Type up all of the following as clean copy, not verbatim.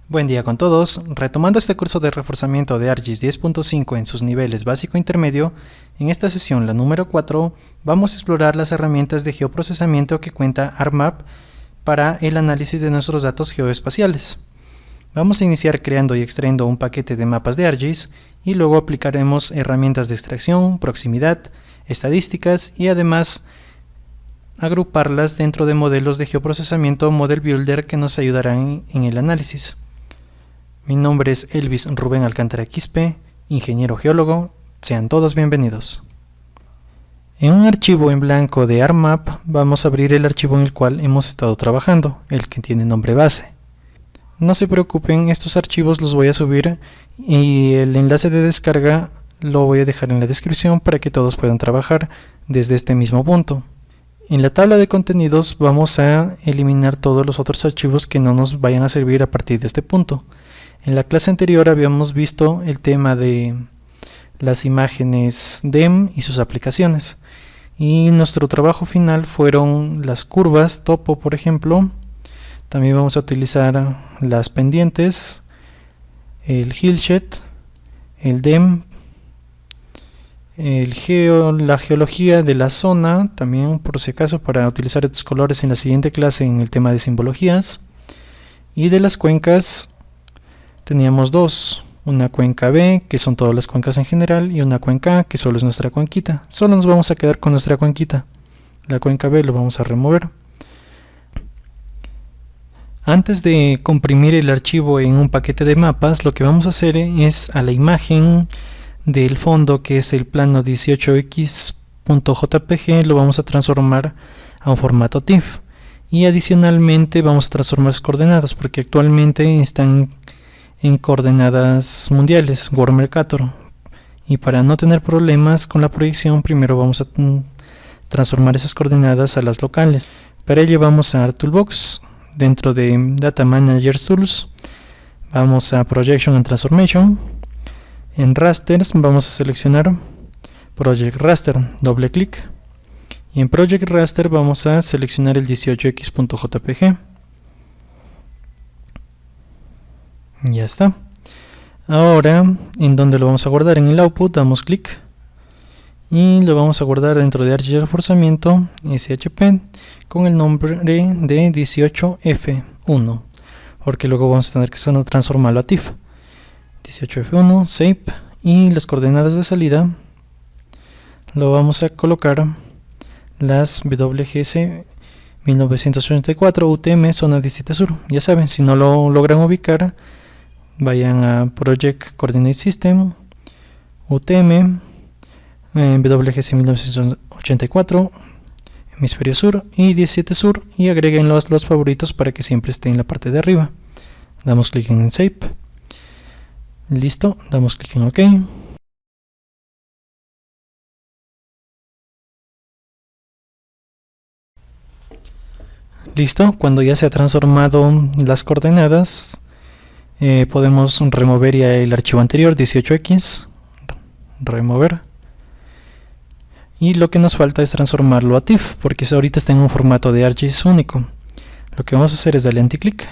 Buen día con todos. Retomando este curso de reforzamiento de ArcGIS 10.5 en sus niveles básico e intermedio, en esta sesión, la número 4, vamos a explorar las herramientas de geoprocesamiento que cuenta ArcMap para el análisis de nuestros datos geoespaciales. Vamos a iniciar creando y extrayendo un paquete de mapas de ArcGIS y luego aplicaremos herramientas de extracción, proximidad, estadísticas y además agruparlas dentro de modelos de geoprocesamiento Model Builder que nos ayudarán en el análisis. Mi nombre es Elvis Rubén Alcántara Quispe, ingeniero geólogo. Sean todos bienvenidos. En un archivo en blanco de ArcMap vamos a abrir el archivo en el cual hemos estado trabajando, el que tiene nombre base. No se preocupen, estos archivos los voy a subir y el enlace de descarga lo voy a dejar en la descripción para que todos puedan trabajar desde este mismo punto. En la tabla de contenidos vamos a eliminar todos los otros archivos que no nos vayan a servir a partir de este punto. En la clase anterior habíamos visto el tema de las imágenes DEM y sus aplicaciones. Y nuestro trabajo final fueron las curvas, topo por ejemplo. También vamos a utilizar las pendientes, el hillshed, el DEM, la geología de la zona, también por si acaso para utilizar estos colores en la siguiente clase en el tema de simbologías. Y de las cuencas teníamos dos, una cuenca B, que son todas las cuencas en general, y una cuenca A, que solo es nuestra cuenquita. Solo nos vamos a quedar con nuestra cuenquita. La cuenca B lo vamos a remover. Antes de comprimir el archivo en un paquete de mapas, lo que vamos a hacer es a la imagen del fondo, que es el plano 18x.jpg, lo vamos a transformar a un formato TIFF. Y adicionalmente vamos a transformar las coordenadas, porque actualmente están en coordenadas mundiales, World Mercator, y para no tener problemas con la proyección, primero vamos a transformar esas coordenadas a las locales. Para ello vamos a Toolbox, dentro de Data Manager Tools, vamos a Projection and Transformation. En Rasters vamos a seleccionar Project Raster, doble clic, y en Project Raster vamos a seleccionar el 18x.jpg. Ya está. Ahora, ¿en dónde lo vamos a guardar? En el output damos clic y lo vamos a guardar dentro de ArcGIS Reforzamiento SHP con el nombre de 18F1, porque luego vamos a tener que transformarlo a TIFF. 18F1, save, y las coordenadas de salida lo vamos a colocar las WGS 1984 UTM zona 17 sur. Ya saben, si no lo logran ubicar, vayan a Project Coordinate System, UTM, WGS 1984, hemisferio sur y 17 sur, y agreguen los favoritos para que siempre esté en la parte de arriba. Damos clic en Save. Listo, damos clic en OK. Listo, cuando ya se ha transformado las coordenadas, podemos remover ya el archivo anterior, 18x, remover. Y lo que nos falta es transformarlo a TIFF, porque ahorita está en un formato de ArcGIS único. Lo que vamos a hacer es darle anticlic,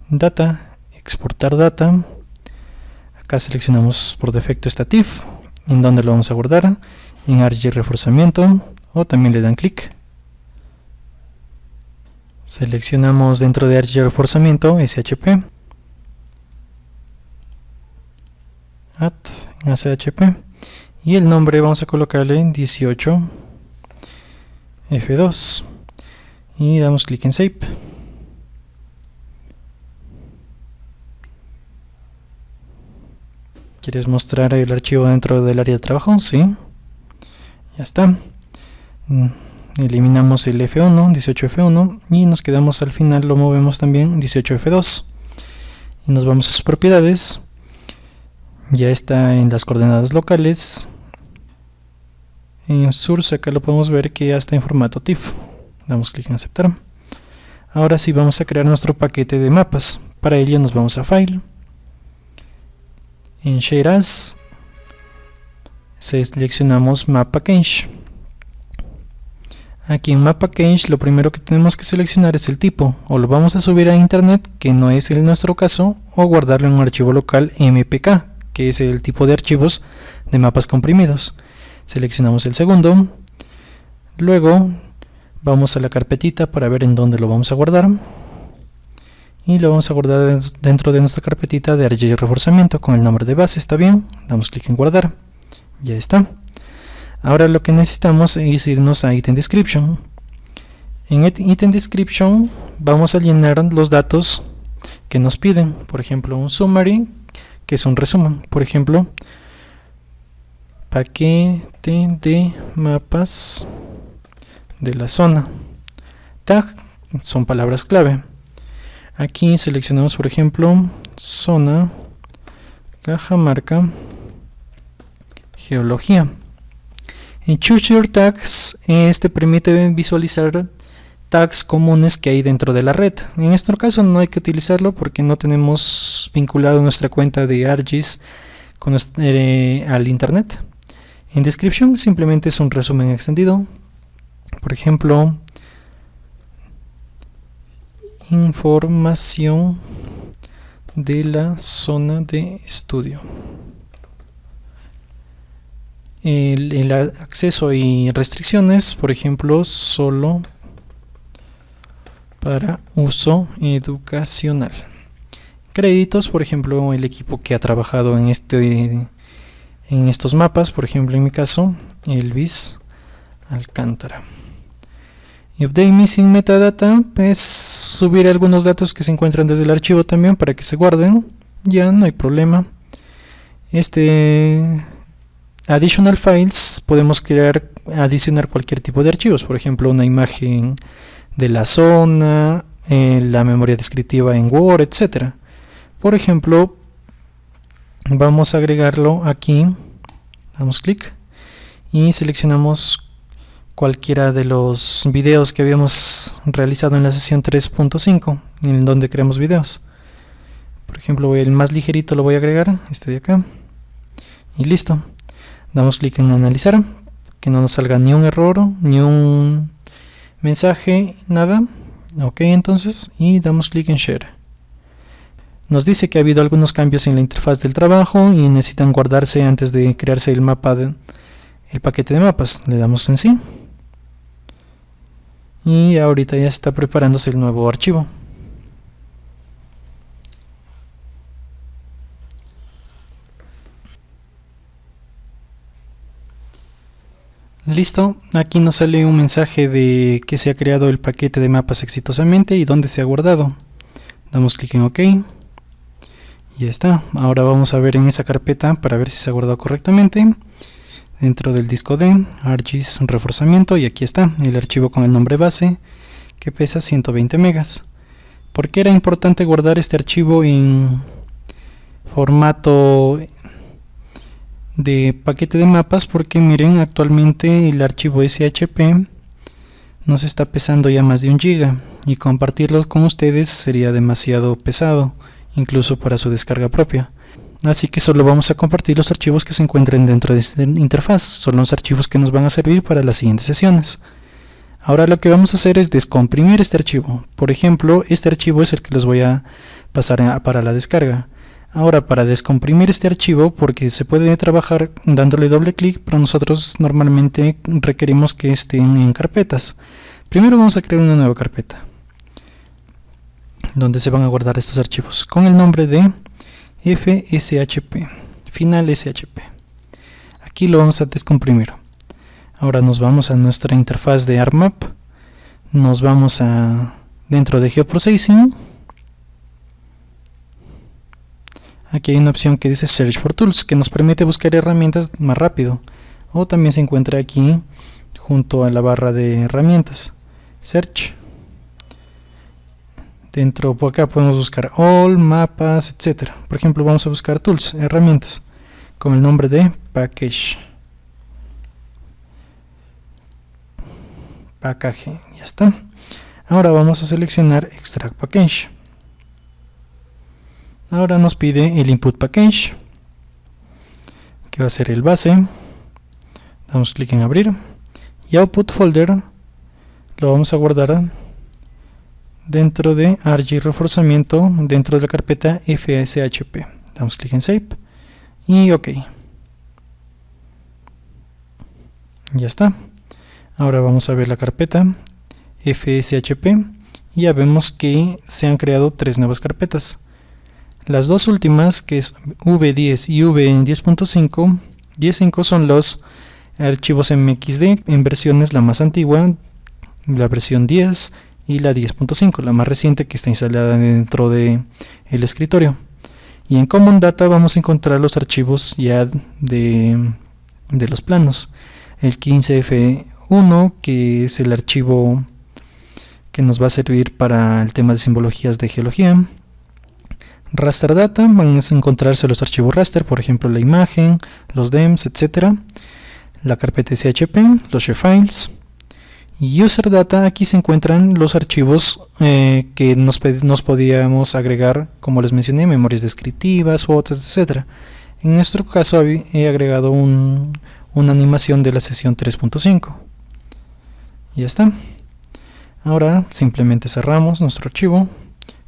Data, exportar data. Acá seleccionamos por defecto esta TIFF, en donde lo vamos a guardar, en ArcGIS Reforzamiento, o también le dan clic. Seleccionamos dentro de ArcGIS Reforzamiento SHP, Add en SHP, y el nombre vamos a colocarle 18F2 y damos clic en Save. ¿Quieres mostrar el archivo dentro del área de trabajo? Sí, ya está. Eliminamos el F1, 18F1, y nos quedamos al final, lo movemos también 18F2 y nos vamos a sus propiedades. Ya está en las coordenadas locales. En Source acá lo podemos ver que ya está en formato TIFF. Damos clic en aceptar. Ahora sí vamos a crear nuestro paquete de mapas. Para ello nos vamos a File, en Share As seleccionamos Map Package. Aquí en Map Package lo primero que tenemos que seleccionar es el tipo, o lo vamos a subir a internet, que no es en nuestro caso, o guardarlo en un archivo local MPK, que es el tipo de archivos de mapas comprimidos. Seleccionamos el segundo, luego vamos a la carpetita para ver en dónde lo vamos a guardar, y lo vamos a guardar dentro de nuestra carpetita de ArcGIS reforzamiento con el nombre de base. Está bien, damos clic en guardar, ya está. Ahora lo que necesitamos es irnos a Item Description. En Item Description vamos a llenar los datos que nos piden. Por ejemplo, un summary, que es un resumen. Por ejemplo, paquete de mapas de la zona. Tag son palabras clave. Aquí seleccionamos, por ejemplo, zona, Cajamarca, geología. En Choose Your Tags, este permite visualizar tags comunes que hay dentro de la red. En este caso no hay que utilizarlo porque no tenemos vinculado nuestra cuenta de ArcGIS al internet. En Description simplemente es un resumen extendido. Por ejemplo, información de la zona de estudio. El acceso y restricciones, por ejemplo, solo para uso educacional. Créditos, por ejemplo, el equipo que ha trabajado en estos mapas, por ejemplo, en mi caso, Elvis Alcántara. Y Update Missing Metadata, pues subir algunos datos que se encuentran desde el archivo también para que se guarden, ya no hay problema. Additional Files, podemos adicionar cualquier tipo de archivos, por ejemplo una imagen de la zona, la memoria descriptiva en Word, etc. Por ejemplo, vamos a agregarlo aquí, damos clic y seleccionamos cualquiera de los videos que habíamos realizado en la sesión 3.5, en donde creamos videos. Por ejemplo, el más ligerito lo voy a agregar, este de acá, y listo. Damos clic en analizar, que no nos salga ni un error, ni un mensaje, nada. Ok, entonces, y damos clic en Share. Nos dice que ha habido algunos cambios en la interfaz del trabajo y necesitan guardarse antes de crearse el paquete de mapas. Le damos en sí. Y ahorita ya está preparándose el nuevo archivo. Listo, aquí nos sale un mensaje de que se ha creado el paquete de mapas exitosamente y dónde se ha guardado. Damos clic en OK. Y ya está. Ahora vamos a ver en esa carpeta para ver si se ha guardado correctamente. Dentro del disco D, ArcGIS reforzamiento, y aquí está el archivo con el nombre base que pesa 120 megas. ¿Por qué era importante guardar este archivo en formato de paquete de mapas? Porque miren, actualmente el archivo SHP nos está pesando ya más de 1 GB y compartirlo con ustedes sería demasiado pesado, incluso para su descarga propia. Así que solo vamos a compartir los archivos que se encuentren dentro de esta interfaz. Son los archivos que nos van a servir para las siguientes sesiones. Ahora lo que vamos a hacer es descomprimir este archivo. Por ejemplo, este archivo es el que les voy a pasar para la descarga. Ahora, para descomprimir este archivo, porque se puede trabajar dándole doble clic, pero nosotros normalmente requerimos que estén en carpetas. Primero vamos a crear una nueva carpeta donde se van a guardar estos archivos con el nombre de FSHP, final SHP. Aquí lo vamos a descomprimir. Ahora nos vamos a nuestra interfaz de ArcMap, nos vamos a dentro de Geoprocessing. Aquí hay una opción que dice Search for Tools, que nos permite buscar herramientas más rápido, o también se encuentra aquí junto a la barra de herramientas, Search. Dentro por acá podemos buscar All, mapas, etc. Por ejemplo, vamos a buscar Tools, herramientas, con el nombre de Package. Package, ya está. Ahora vamos a seleccionar Extract Package. Ahora nos pide el Input Package, que va a ser el base. Damos clic en abrir. Y Output Folder lo vamos a guardar dentro de ArcGIS reforzamiento, dentro de la carpeta FSHP. Damos clic en Save y OK. Ya está. Ahora vamos a ver la carpeta FSHP y ya vemos que se han creado 3 nuevas carpetas. Las dos últimas, que es V10 y V10.5, 10.5 son los archivos MXD en versiones, la más antigua, la versión 10, y la 10.5, la más reciente, que está instalada dentro de el escritorio. Y en Common Data vamos a encontrar los archivos ya de los planos. El 15F1, que es el archivo que nos va a servir para el tema de simbologías de geología. Raster Data, van a encontrarse los archivos raster, por ejemplo la imagen, los DEMS, etc. La carpeta SHP, los sharefiles. Y User Data, aquí se encuentran los archivos que nos podíamos agregar, como les mencioné, memorias descriptivas, fotos, etc. En nuestro caso he agregado una animación de la sesión 3.5. Ya está. Ahora simplemente cerramos nuestro archivo,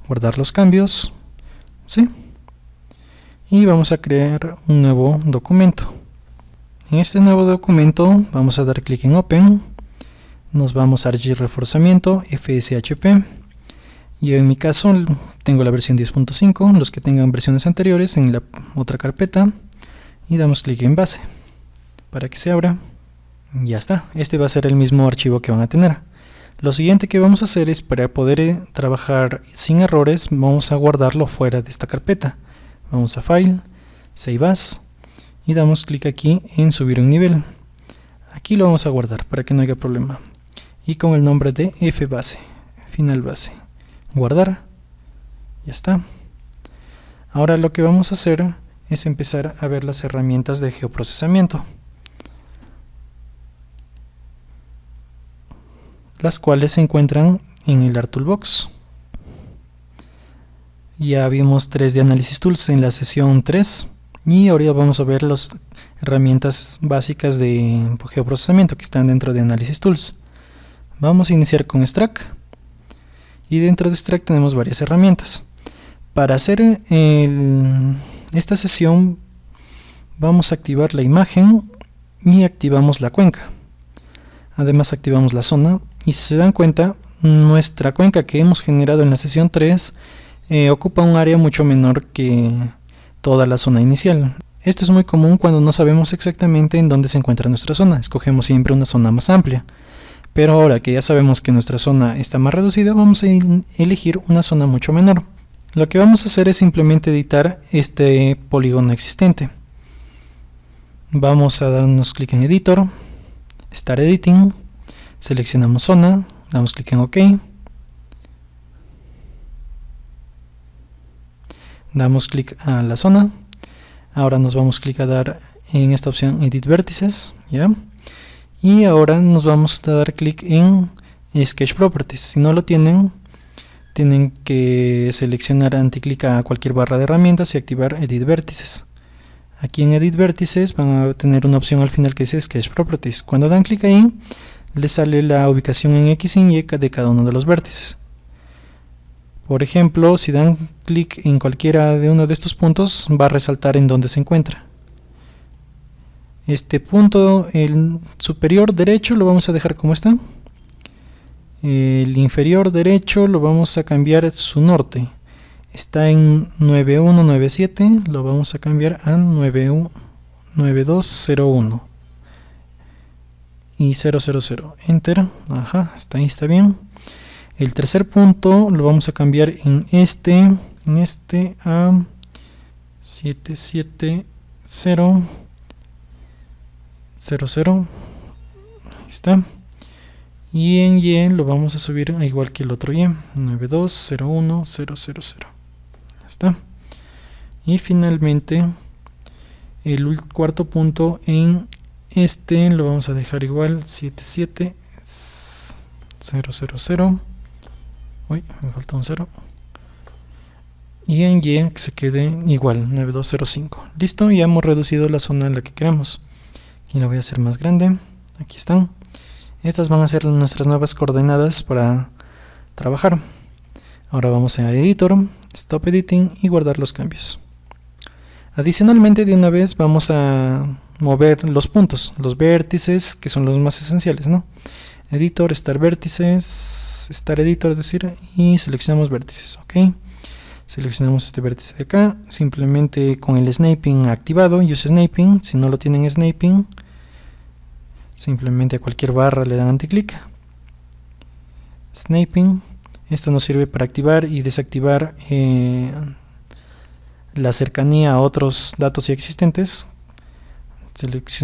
guardar los cambios, ¿sí? Y vamos a crear un nuevo documento. En este nuevo documento vamos a dar clic en Open. Nos vamos a ArcGIS reforzamiento FSHP. Y en mi caso tengo la versión 10.5, los que tengan versiones anteriores en la otra carpeta. Y damos clic en base para que se abra. Ya está, este va a ser el mismo archivo que van a tener. Lo siguiente que vamos a hacer es, para poder trabajar sin errores, vamos a guardarlo fuera de esta carpeta. Vamos a File, Save As y damos clic aquí en subir un nivel. Aquí lo vamos a guardar para que no haya problema. Y con el nombre de FBase, final base. Guardar. Ya está. Ahora lo que vamos a hacer es empezar a ver las herramientas de geoprocesamiento, las cuales se encuentran en el ArcToolbox. Ya vimos 3 de Analysis Tools en la sesión 3 y ahora vamos a ver las herramientas básicas de geoprocesamiento que están dentro de Analysis Tools. Vamos a iniciar con Extract y dentro de Extract tenemos varias herramientas. Para hacer esta sesión vamos a activar la imagen y activamos la cuenca. Además activamos la zona y si se dan cuenta, nuestra cuenca que hemos generado en la sesión 3 ocupa un área mucho menor que toda la zona inicial. Esto es muy común cuando no sabemos exactamente en dónde se encuentra nuestra zona. Escogemos siempre una zona más amplia. Pero ahora que ya sabemos que nuestra zona está más reducida, vamos a elegir una zona mucho menor. Lo que vamos a hacer es simplemente editar este polígono existente. Vamos a darnos clic en Editor, Start Editing, seleccionamos zona, damos clic en OK, damos clic a la zona. Ahora nos vamos a dar en esta opción Edit Vértices, ¿ya? Y ahora nos vamos a dar clic en Sketch Properties. Si no lo tienen que seleccionar anticlic a cualquier barra de herramientas y activar Edit Vértices. Aquí en Edit Vértices van a tener una opción al final que dice Sketch Properties. Cuando dan clic ahí, les sale la ubicación en X y Y de cada uno de los vértices. Por ejemplo, si dan clic en cualquiera de uno de estos puntos, va a resaltar en dónde se encuentra. Este punto, el superior derecho, lo vamos a dejar como está. El inferior derecho lo vamos a cambiar su norte. Está en 9197, lo vamos a cambiar a 9201 y 000. Enter. Ajá, hasta ahí está bien. El tercer punto lo vamos a cambiar en este a 77000. Ahí está. Y en Y lo vamos a subir a igual que el otro Y, 9201000. Ahí está. Y finalmente el cuarto punto en este lo vamos a dejar igual, 77000. Uy, me falta un 0. Y en Y que se quede igual, 9205. Listo, ya hemos reducido la zona a la que queremos. Aquí la voy a hacer más grande. Aquí están. Estas van a ser nuestras nuevas coordenadas para trabajar. Ahora vamos a Editor, Stop Editing y guardar los cambios. Adicionalmente, de una vez vamos a mover los puntos, los vértices, que son los más esenciales, ¿no? Editor, Start Vértices, Start Editor, es decir, y seleccionamos vértices, ¿ok? Seleccionamos este vértice de acá, simplemente con el snaping activado, Use Snaping. Si no lo tienen snaping, simplemente a cualquier barra le dan anticlic. Snaping. Esto nos sirve para activar y desactivar la cercanía a otros datos ya existentes.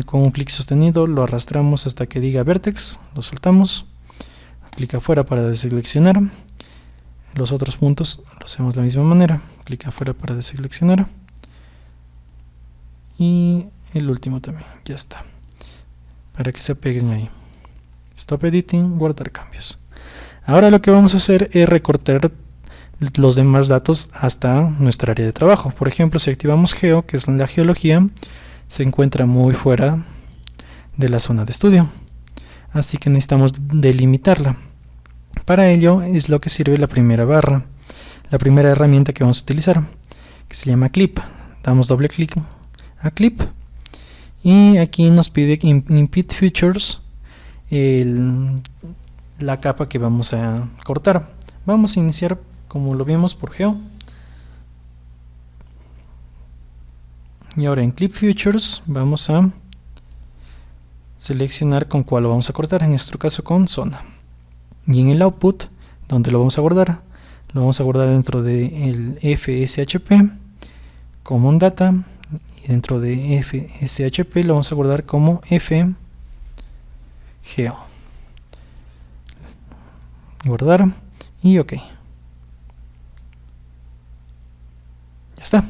Con un clic sostenido lo arrastramos hasta que diga Vertex, lo soltamos. Clic afuera para deseleccionar. Los otros puntos lo hacemos de la misma manera. Clic afuera para deseleccionar. Y el último también, ya está. Para que se peguen ahí. Stop Editing, guardar cambios. Ahora lo que vamos a hacer es recortar los demás datos hasta nuestra área de trabajo. Por ejemplo, si activamos Geo, que es la geología, se encuentra muy fuera de la zona de estudio. Así que necesitamos delimitarla. Para ello es lo que sirve la primera barra, la primera herramienta que vamos a utilizar, que se llama Clip. Damos doble clic a Clip y aquí nos pide Input Features, la capa que vamos a cortar. Vamos a iniciar como lo vimos por Geo. Y ahora en Clip Features vamos a seleccionar con cuál lo vamos a cortar, en nuestro caso con zona. Y en el output, donde lo vamos a guardar dentro del FSHP Common Data, y dentro de FSHP lo vamos a guardar como FGeo. Guardar y OK. Ya está.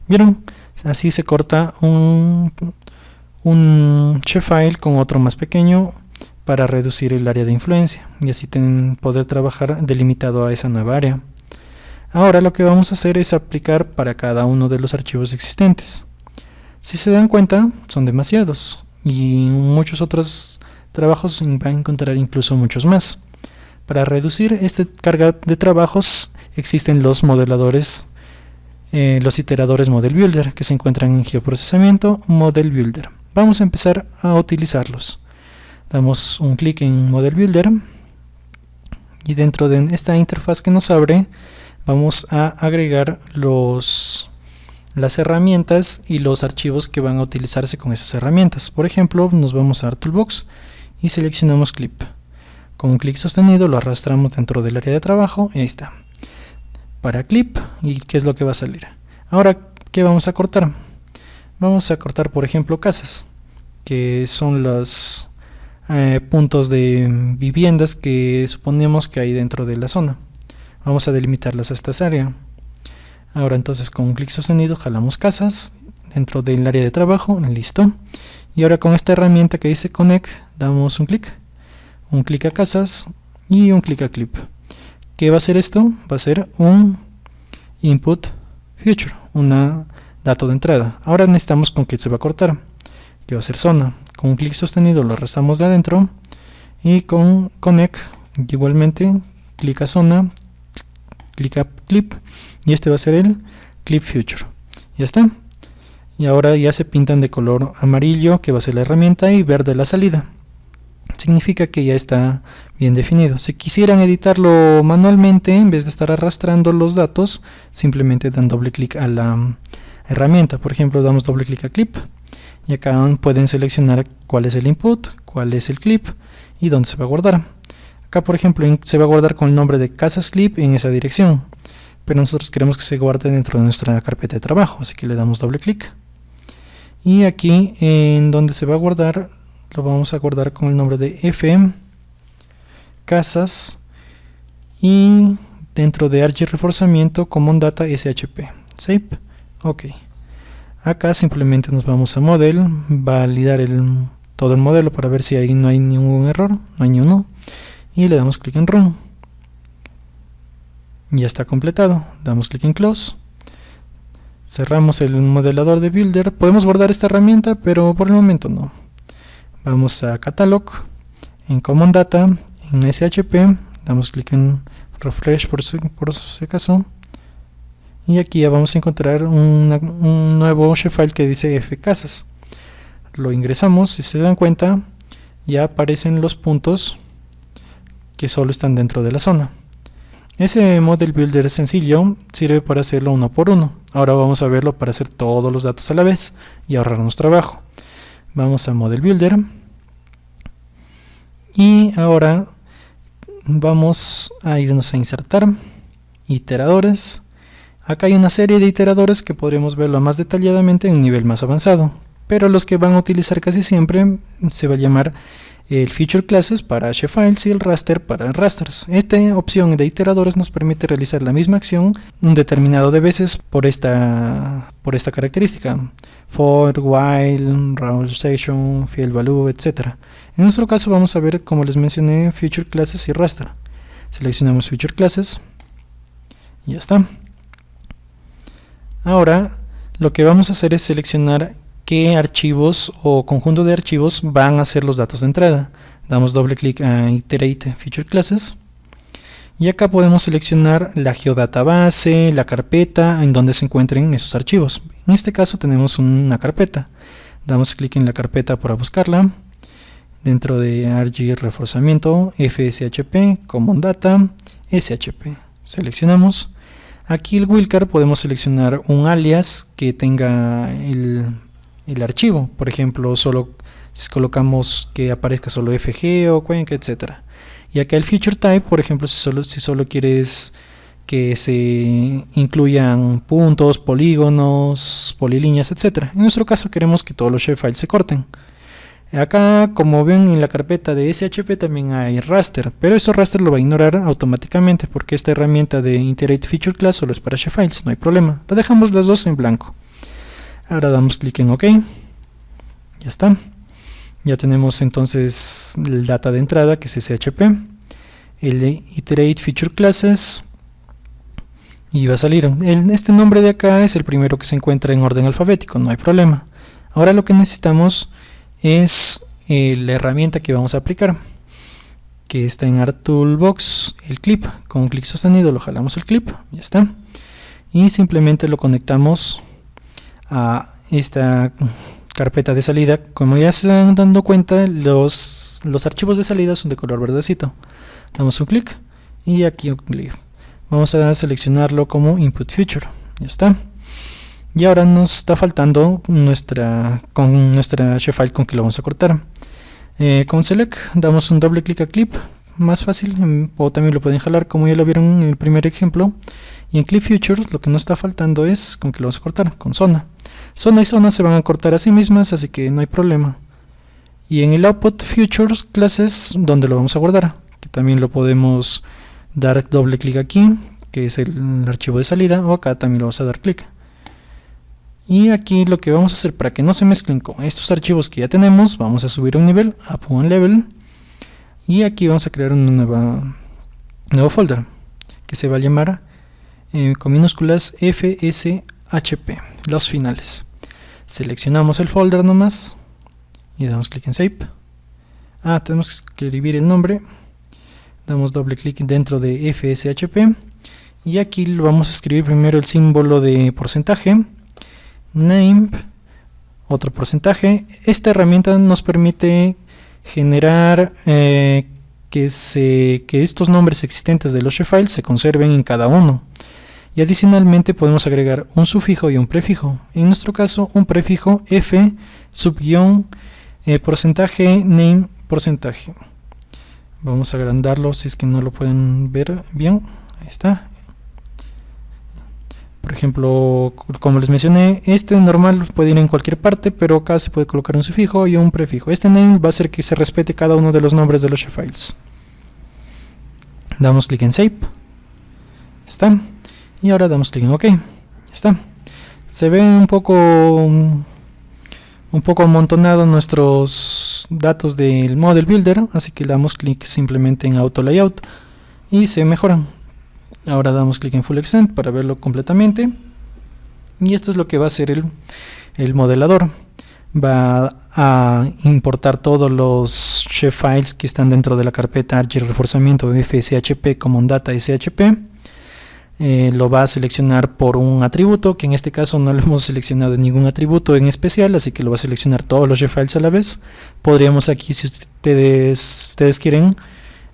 ¿Vieron? Así se corta un shapefile con otro más pequeño para reducir el área de influencia y así poder trabajar delimitado a esa nueva área. Ahora lo que vamos a hacer es aplicar para cada uno de los archivos existentes. Si se dan cuenta, son demasiados y muchos otros trabajos van a encontrar incluso muchos más. Para reducir esta carga de trabajos existen los modeladores, los iteradores Model Builder, que se encuentran en Geoprocesamiento, Model Builder. Vamos a empezar a utilizarlos. Damos un clic en Model Builder y dentro de esta interfaz que nos abre vamos a agregar las herramientas y los archivos que van a utilizarse con esas herramientas. Por ejemplo, nos vamos a Toolbox y seleccionamos Clip. Con un clic sostenido lo arrastramos dentro del área de trabajo y ahí está. Para Clip, ¿y qué es lo que va a salir? Ahora, ¿qué vamos a cortar? Vamos a cortar, por ejemplo, casas, que son los puntos de viviendas que suponemos que hay dentro de la zona. Vamos a delimitarlas a esta área. Ahora entonces con un clic sostenido jalamos casas dentro del área de trabajo, listo. Y ahora con esta herramienta que dice Connect damos un clic a casas y un clic a Clip. ¿Qué va a hacer esto? Va a ser un Input Feature, una dato de entrada. Ahora necesitamos con qué se va a cortar, que va a ser zona. Con un clic sostenido lo arrastramos de adentro y con Connect igualmente clic a zona, clic a Clip y este va a ser el Clip Feature. Ya está. Y ahora ya se pintan de color amarillo, que va a ser la herramienta, y verde la salida. Significa que ya está bien definido. Si quisieran editarlo manualmente, en vez de estar arrastrando los datos, simplemente dan doble clic a la herramienta. Por ejemplo, damos doble clic a Clip y acá pueden seleccionar cuál es el input, cuál es el clip y dónde se va a guardar. Acá, por ejemplo, se va a guardar con el nombre de casas clip en esa dirección, pero nosotros queremos que se guarde dentro de nuestra carpeta de trabajo, así que le damos doble clic. Y aquí en donde se va a guardar, lo vamos a guardar con el nombre de FM Casas y dentro de ArcGIS Reforzamiento Common Data SHP. Save. OK. Acá simplemente nos vamos a Model, validar todo el modelo para ver si ahí no hay ningún error, no hay ni uno. Y le damos clic en Run. Ya está completado. Damos clic en Close. Cerramos el modelador de Builder. Podemos guardar esta herramienta, pero por el momento no. Vamos a Catalog en Common Data, en SHP, damos clic en Refresh por si acaso, y aquí ya vamos a encontrar un nuevo shapefile que dice fcasas. Lo ingresamos, si se dan cuenta ya aparecen los puntos que solo están dentro de la zona. Ese Model Builder sencillo sirve para hacerlo uno por uno. Ahora vamos a verlo para hacer todos los datos a la vez y ahorrarnos trabajo. Vamos a Model Builder y ahora vamos a irnos a insertar iteradores. Acá hay una serie de iteradores que podremos verlo más detalladamente en un nivel más avanzado, pero los que van a utilizar casi siempre se va a llamar el Feature Classes para Shapefiles y el Raster para Rasters. Esta opción de iteradores nos permite realizar la misma acción un determinado de veces por esta característica: for, while, round station, field value, etc. En nuestro caso vamos a ver, como les mencioné, Feature Classes y Raster. Seleccionamos Feature Classes y ya está. Ahora lo que vamos a hacer es seleccionar qué archivos o conjunto de archivos van a ser los datos de entrada. Damos doble clic a Iterate Feature Classes y acá podemos seleccionar la geodatabase, la carpeta en donde se encuentren esos archivos. En este caso tenemos una carpeta. Damos clic en la carpeta para buscarla. Dentro de ArcGIS reforzamiento, FSHP, Common Data, SHP. Seleccionamos. Aquí el wildcard podemos seleccionar un alias que tenga el archivo. Por ejemplo, solo si colocamos que aparezca solo FG o Cuenca, etc. Y acá el feature type, por ejemplo, si solo quieres que se incluyan puntos, polígonos, polilíneas, etc. En nuestro caso queremos que todos los shapefiles se corten. Acá, como ven, en la carpeta de SHP también hay raster, pero eso raster lo va a ignorar automáticamente porque esta herramienta de Iterate Feature Class solo es para shapefiles, no hay problema. Lo dejamos las dos en blanco. Ahora damos clic en OK. Ya está. Ya tenemos entonces el data de entrada, que es SHP, el de Iterate Feature Classes, y va a salir. Este nombre de acá es el primero que se encuentra en orden alfabético, no hay problema. Ahora lo que necesitamos es la herramienta que vamos a aplicar, que está en ArcToolbox, el clip. Con un clic sostenido lo jalamos el clip, ya está, y simplemente lo conectamos a esta carpeta de salida. Como ya se están dando cuenta, los archivos de salida son de color verdecito. Damos un clic y aquí un clic. Vamos a seleccionarlo como Input Feature, ya está. Y ahora nos está faltando nuestra shapefile con que lo vamos a cortar. Con Select damos un doble clic a Clip, más fácil, o también lo pueden jalar como ya lo vieron en el primer ejemplo. Y en Clip Features lo que nos está faltando es con que lo vamos a cortar, con zona. Zona y zona se van a cortar a sí mismas, así que no hay problema. Y en el Output Features Classes, donde lo vamos a guardar, que también lo podemos dar doble clic aquí, que es el archivo de salida, o acá también lo vamos a dar clic. Y aquí lo que vamos a hacer para que no se mezclen con estos archivos que ya tenemos, vamos a subir un nivel, up one level, y aquí vamos a crear un nuevo folder que se va a llamar con minúsculas FSHP, los finales. Seleccionamos el folder nomás y damos clic en Save. Tenemos que escribir el nombre. Damos doble clic dentro de FSHP y aquí lo vamos a escribir primero el símbolo de porcentaje, name, otro porcentaje. Esta herramienta nos permite generar que estos nombres existentes de los shapefiles se conserven en cada uno. Y adicionalmente podemos agregar un sufijo y un prefijo. En nuestro caso, un prefijo F subguión porcentaje name porcentaje. Vamos a agrandarlo si es que no lo pueden ver bien. Ahí está. Por ejemplo, como les mencioné, este normal puede ir en cualquier parte, pero acá se puede colocar un sufijo y un prefijo. Este name va a hacer que se respete cada uno de los nombres de los shapefiles. Damos clic en Save. Está. Y ahora damos clic en OK. Ya está. Se ve un poco amontonados nuestros datos del Model Builder, así que damos clic simplemente en Auto Layout y se mejoran. Ahora damos clic en Full Extent para verlo completamente. Y esto es lo que va a hacer el modelador. va a importar todos los shapefiles que están dentro de la carpeta ArcGIS reforzamiento FSHP Common Data SHP. Lo va a seleccionar por un atributo, que en este caso no le hemos seleccionado ningún atributo en especial, así que lo va a seleccionar todos los shapefiles a la vez. Podríamos aquí, si ustedes quieren,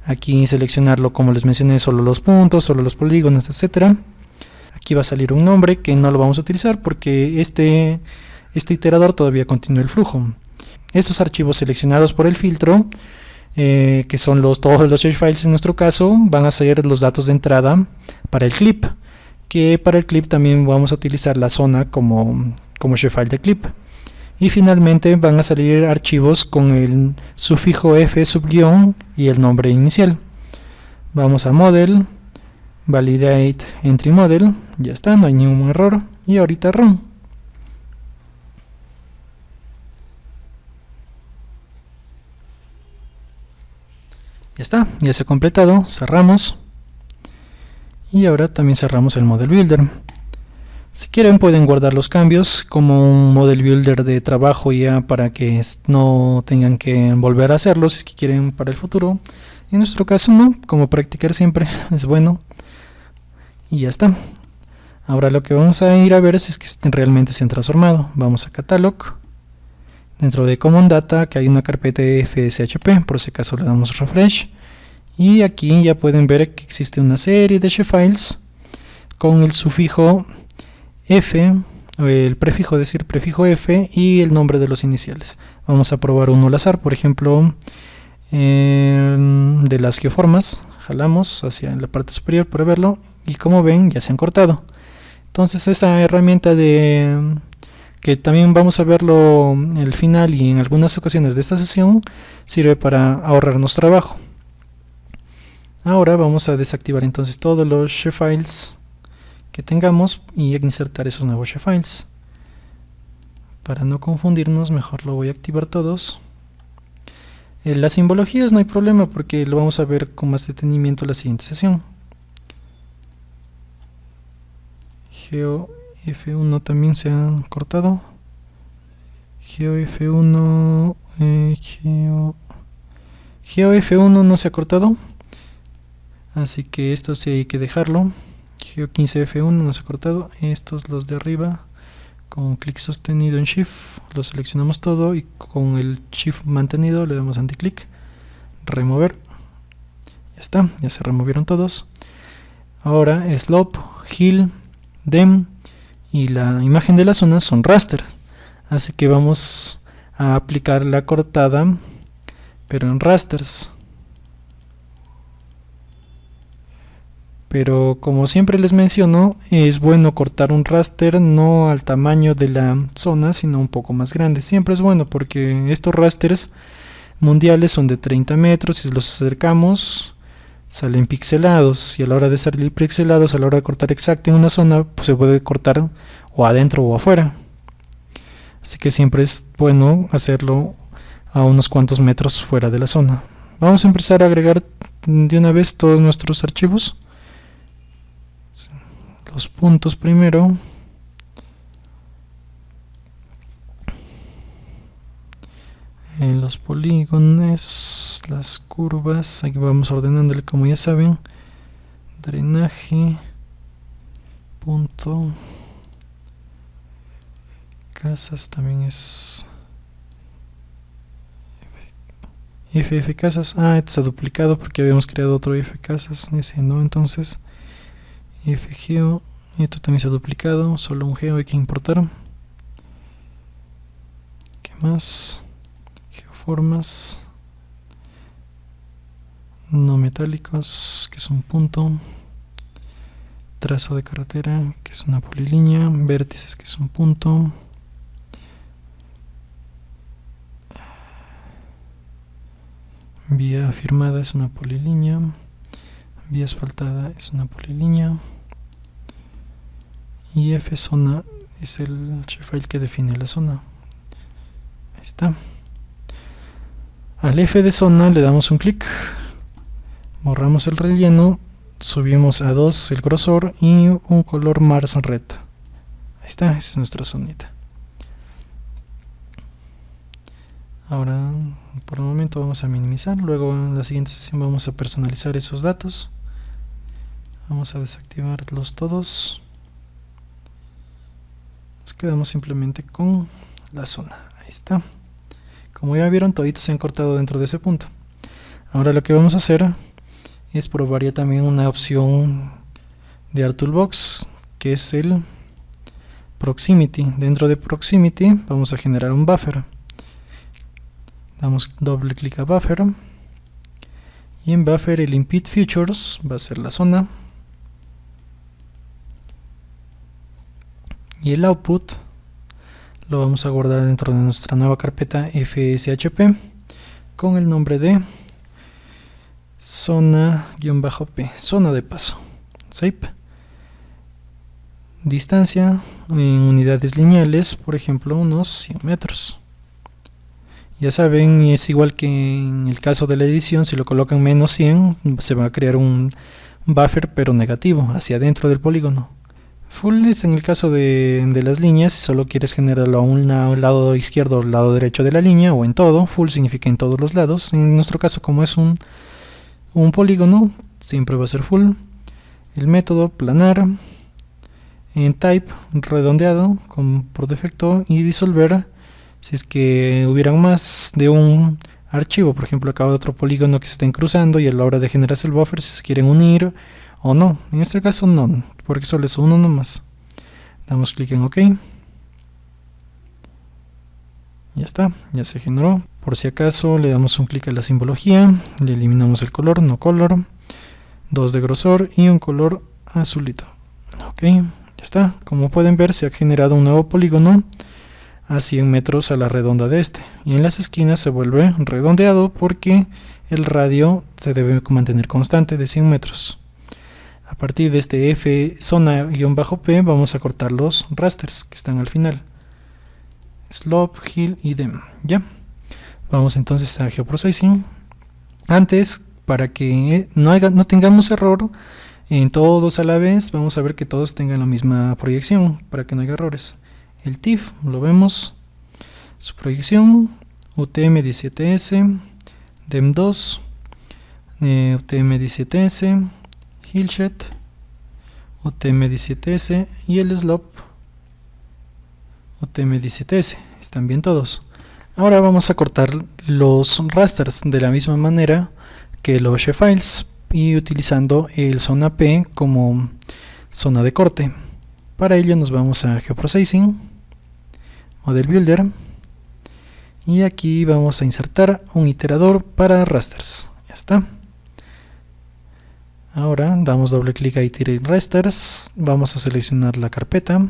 aquí seleccionarlo como les mencioné, solo los puntos, solo los polígonos, etcétera. Aquí va a salir un nombre que no lo vamos a utilizar porque este iterador todavía continúa el flujo. Estos archivos seleccionados por el filtro, que son todos los shapefiles en nuestro caso, van a ser los datos de entrada para el clip, que para el clip también vamos a utilizar la zona como shapefile de clip. Y finalmente van a salir archivos con el sufijo F subguión y el nombre inicial. Vamos a Model, Validate Entry Model, ya está, no hay ningún error, y ahorita Run. Ya está, ya se ha completado, cerramos. Y ahora también cerramos el Model Builder. Si quieren pueden guardar los cambios como un Model Builder de trabajo ya para que no tengan que volver a hacerlos si es que quieren para el futuro. En nuestro caso no, como practicar siempre es bueno. Y ya está. Ahora lo que vamos a ir a ver es que realmente se han transformado. Vamos a Catalog. Dentro de Common Data, que hay una carpeta de FSHP, por ese caso le damos Refresh. Y aquí ya pueden ver que existe una serie de shapefiles con el sufijo F, o el prefijo, prefijo F y el nombre de los iniciales. Vamos a probar uno al azar, por ejemplo, de las geoformas. Jalamos hacia la parte superior para verlo y como ven ya se han cortado. Entonces esa herramienta que también vamos a verlo al final y en algunas ocasiones de esta sesión, sirve para ahorrarnos trabajo. Ahora vamos a desactivar entonces todos los shapefiles que tengamos y insertar esos nuevos shapefiles. Para no confundirnos, mejor lo voy a activar todos. Las simbologías no hay problema porque lo vamos a ver con más detenimiento en la siguiente sesión. Geo F1 también se han cortado. Geo F1 no se ha cortado, así que esto sí hay que dejarlo. Geo 15F1 no se ha cortado. Estos, los de arriba, con clic sostenido en Shift lo seleccionamos todo y con el Shift mantenido le damos anticlic, remover. Ya está, ya se removieron todos. Ahora Slope, Hill, Dem y la imagen de la zona son raster, así que vamos a aplicar la cortada pero en rasters. Pero como siempre les menciono, es bueno cortar un raster no al tamaño de la zona, sino un poco más grande. Siempre es bueno porque estos rasters mundiales son de 30 metros. Si los acercamos, salen pixelados. Y a la hora de salir pixelados, a la hora de cortar exacto en una zona, pues se puede cortar o adentro o afuera. Así que siempre es bueno hacerlo a unos cuantos metros fuera de la zona. Vamos a empezar a agregar de una vez todos nuestros archivos. Los puntos primero. Los polígonos, las curvas, aquí vamos ordenándole como ya saben. Drenaje, punto, casas también es FF casas. Este está duplicado porque habíamos creado otro F casas, ese no, entonces F geo, esto también se ha duplicado, solo un geo hay que importar. ¿Qué más? Geoformas no metálicos, que es un punto. Trazo de carretera, que es una polilínea. Vértices, que es un punto. Vía firmada es una polilínea. Vía asfaltada es una polilínea. Y F zona es el shapefile que define la zona. Ahí está. Al F de zona le damos un clic, borramos el relleno, subimos a 2 el grosor y un color Mars Red. Ahí está, esa es nuestra zonita. Ahora por el momento vamos a minimizar, luego en la siguiente sesión vamos a personalizar esos datos. Vamos a desactivarlos todos. Nos quedamos simplemente con la zona. Ahí está. Como ya vieron, toditos se han cortado dentro de ese punto. Ahora lo que vamos a hacer es probar ya también una opción de ArtToolbox, que es el Proximity. Dentro de Proximity vamos a generar un buffer. Damos doble clic a Buffer, y en Buffer el Input Features va a ser la zona, y el Output lo vamos a guardar dentro de nuestra nueva carpeta FSHP con el nombre de zona-p, zona de paso. Save. Distancia en unidades lineales, por ejemplo unos 100 metros. Ya saben, es igual que en el caso de la edición, si lo colocan menos 100 se va a crear un buffer pero negativo hacia adentro del polígono. Full es en el caso de las líneas, si solo quieres generarlo a un lado izquierdo o al lado derecho de la línea, o en todo. Full significa en todos los lados. En nuestro caso, como es un polígono, siempre va a ser full. El método planar, en type redondeado por defecto, y disolver si es que hubieran más de un archivo. Por ejemplo, acá otro polígono que se estén cruzando, y a la hora de generarse el buffer si se quieren unir o no. En este caso no, porque solo es uno nomás. Damos clic en OK. Ya está, ya se generó. Por si acaso le damos un clic a la simbología, le eliminamos el color, no color, 2 de grosor y un color azulito. Ok, ya está. Como pueden ver, se ha generado un nuevo polígono a 100 metros a la redonda de este, y en las esquinas se vuelve redondeado porque el radio se debe mantener constante de 100 metros. A partir de este F zona-p vamos a cortar los rasters que están al final, slope, hill y dem. Ya, vamos entonces a geoprocessing. Antes, para que no tengamos error en todos a la vez, vamos a ver que todos tengan la misma proyección para que no haya errores. El TIFF lo vemos, su proyección, UTM-17S, DEM2, UTM-17S, Hillshed, UTM-17S y el slope UTM-17S. Están bien todos. Ahora vamos a cortar los rasters de la misma manera que los shefiles, y utilizando el zona P como zona de corte. Para ello nos vamos a Geoprocessing, Model Builder, y aquí vamos a insertar un iterador para rasters. Ya está. Ahora damos doble clic a Iterate Rasters, vamos a seleccionar la carpeta,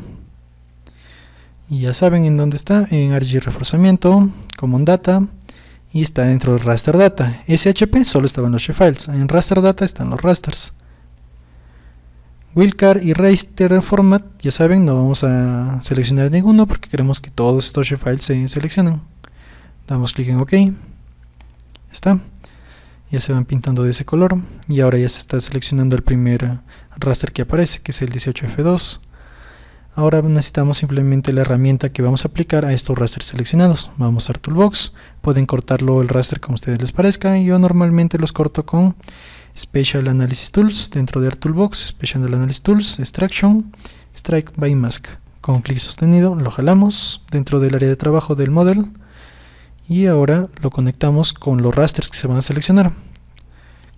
y ya saben en dónde está, en ArcGIS Reforzamiento, Common Data, y está dentro de Raster Data. SHP solo estaban los shefiles, en Raster Data están los rasters. Wildcard y Raster Format, ya saben, no vamos a seleccionar ninguno porque queremos que todos estos shefiles se seleccionen. Damos clic en OK. Está. Ya se van pintando de ese color, y ahora ya se está seleccionando el primer raster que aparece, que es el 18F2. Ahora necesitamos simplemente la herramienta que vamos a aplicar a estos rasters seleccionados. Vamos a ArtToolbox, pueden cortarlo el raster como a ustedes les parezca. Yo normalmente los corto con Spatial Analysis Tools. Dentro de ArtToolbox, Spatial Analysis Tools, Extraction, Strike by Mask. Con clic sostenido lo jalamos dentro del área de trabajo del model, y ahora lo conectamos con los rasters que se van a seleccionar.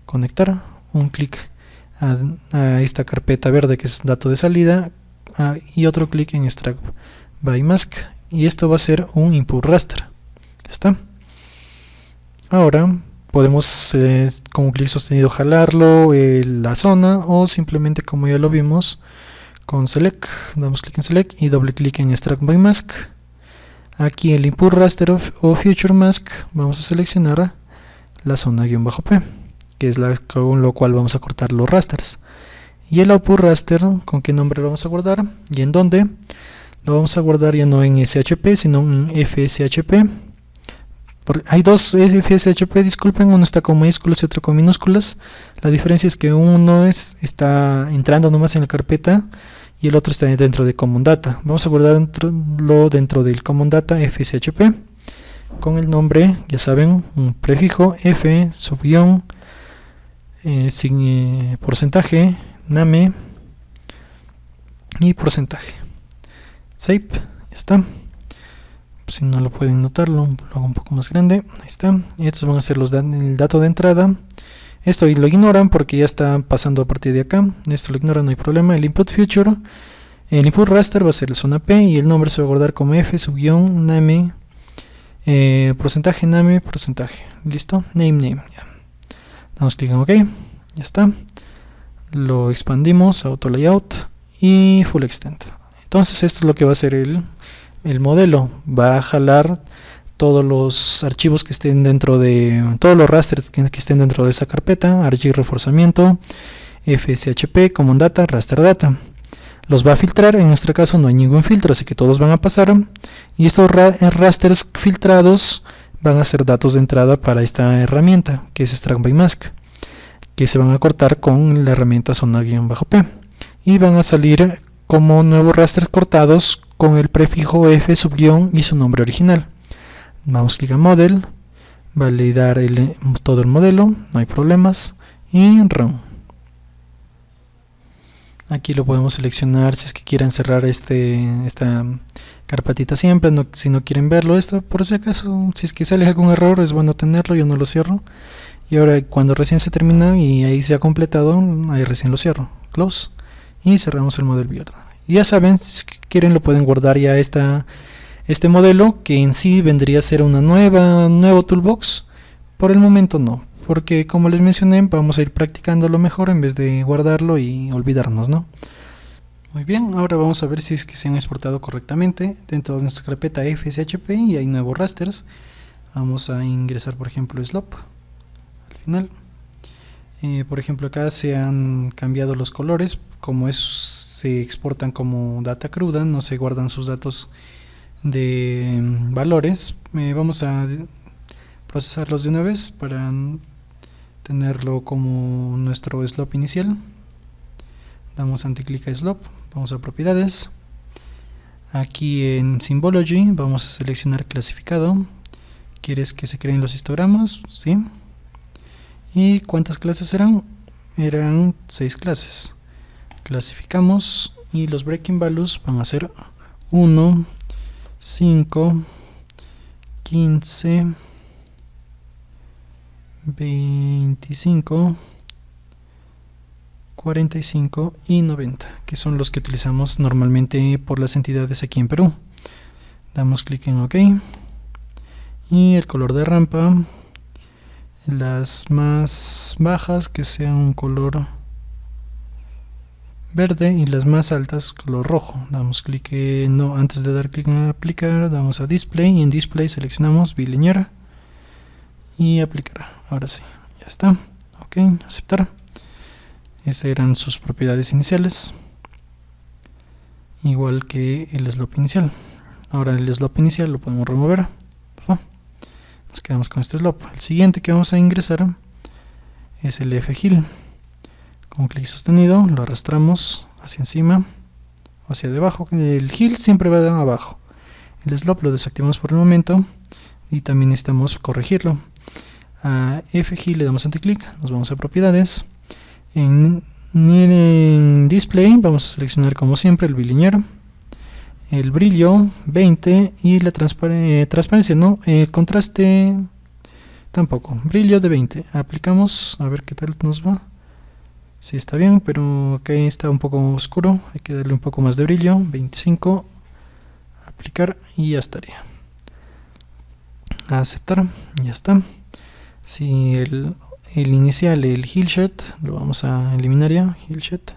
Conectar, un clic a esta carpeta verde que es dato de salida, y otro clic en Extract by Mask, y esto va a ser un input raster. ¿Está? Ahora podemos con un clic sostenido jalarlo la zona, o simplemente, como ya lo vimos, con Select, damos clic en Select y doble clic en Extract by Mask. Aquí el Input Raster o Future Mask vamos a seleccionar la zona-P, que es con lo cual vamos a cortar los rasters. Y el Output Raster, ¿con qué nombre lo vamos a guardar? ¿Y en dónde? Lo vamos a guardar ya no en SHP, sino en FSHP. Hay dos FSHP, disculpen, uno está con mayúsculas y otro con minúsculas. La diferencia es que uno está entrando nomás en la carpeta, y el otro está dentro de Common Data. Vamos a guardarlo dentro del Common Data FSHP. con el nombre, ya saben, un prefijo f subguión sin porcentaje, name y porcentaje. Save, ya está. Si no lo pueden notar, lo hago un poco más grande. Ahí está. Y estos van a ser el dato de entrada. Esto lo ignoran porque ya está pasando a partir de acá. Esto lo ignoran, no hay problema. El input future, el input raster va a ser la zona P y el nombre se va a guardar como f subguión name porcentaje name porcentaje. Listo, name. Ya. Damos clic en OK. Ya está. Lo expandimos, auto layout y full extend. Entonces esto es lo que va a hacer el modelo. Va a jalar todos los archivos que estén dentro de todos los rasters que estén dentro de esa carpeta, rg reforzamiento, fshp, common data, raster data. Los va a filtrar. En nuestro caso no hay ningún filtro, así que todos van a pasar, y estos rasters filtrados van a ser datos de entrada para esta herramienta que es extract by mask, que se van a cortar con la herramienta zona-p y van a salir como nuevos rasters cortados con el prefijo f subguión y su nombre original. Vamos a clic en model, validar todo el modelo, no hay problemas, y run. Aquí lo podemos seleccionar si es que quieren cerrar esta carpetita siempre, si no quieren verlo. Esto por si acaso, si es que sale algún error, es bueno tenerlo. Yo no lo cierro, y ahora cuando recién se termina y ahí se ha completado, ahí recién lo cierro, close, y cerramos el model build. Y ya saben, si quieren lo pueden guardar ya este modelo, que en sí vendría a ser una nuevo toolbox. Por el momento no, porque como les mencioné, vamos a ir practicándolo mejor en vez de guardarlo y olvidarnos, ¿no? Muy bien, ahora vamos a ver si es que se han exportado correctamente dentro de nuestra carpeta fshp y hay nuevos rasters. Vamos a ingresar, por ejemplo, slop al final. Por ejemplo, acá se han cambiado los colores, como se exportan como data cruda, no se guardan sus datos de valores. Vamos a procesarlos de una vez para tenerlo como nuestro slop inicial. Damos anticlic a slop, vamos a propiedades, aquí en symbology vamos a seleccionar clasificado. ¿Quieres que se creen los histogramas? Sí. ¿Y cuántas clases eran? Eran 6 clases. Clasificamos y los breaking values van a ser 1, 5, 15, 25, 45 y 90, que son los que utilizamos normalmente por las entidades aquí en Perú. Damos clic en OK y el color de rampa, las más bajas que sean un color verde y las más altas color rojo. Damos clic antes de dar clic en aplicar, damos a display y en display seleccionamos bilinear y aplicar. Ahora sí, ya está. OK, aceptar. Esas eran sus propiedades iniciales, igual que el slop inicial. Ahora el slop inicial lo podemos remover. Nos quedamos con este slop. El siguiente que vamos a ingresar es el fheal. Con clic sostenido lo arrastramos hacia encima o hacia debajo. El heal siempre va abajo. El slop lo desactivamos por el momento y también necesitamos corregirlo. A fheal le damos anticlic, nos vamos a propiedades. En display vamos a seleccionar como siempre el bilinear, el brillo 20 y la transparencia no, el contraste tampoco, brillo de 20. Aplicamos, a ver qué tal nos va. Sí, está bien, pero aquí está un poco oscuro, hay que darle un poco más de brillo, 25, aplicar y ya estaría. Aceptar, ya está. Si el inicial, el heal shot, lo vamos a eliminar ya, heal shot.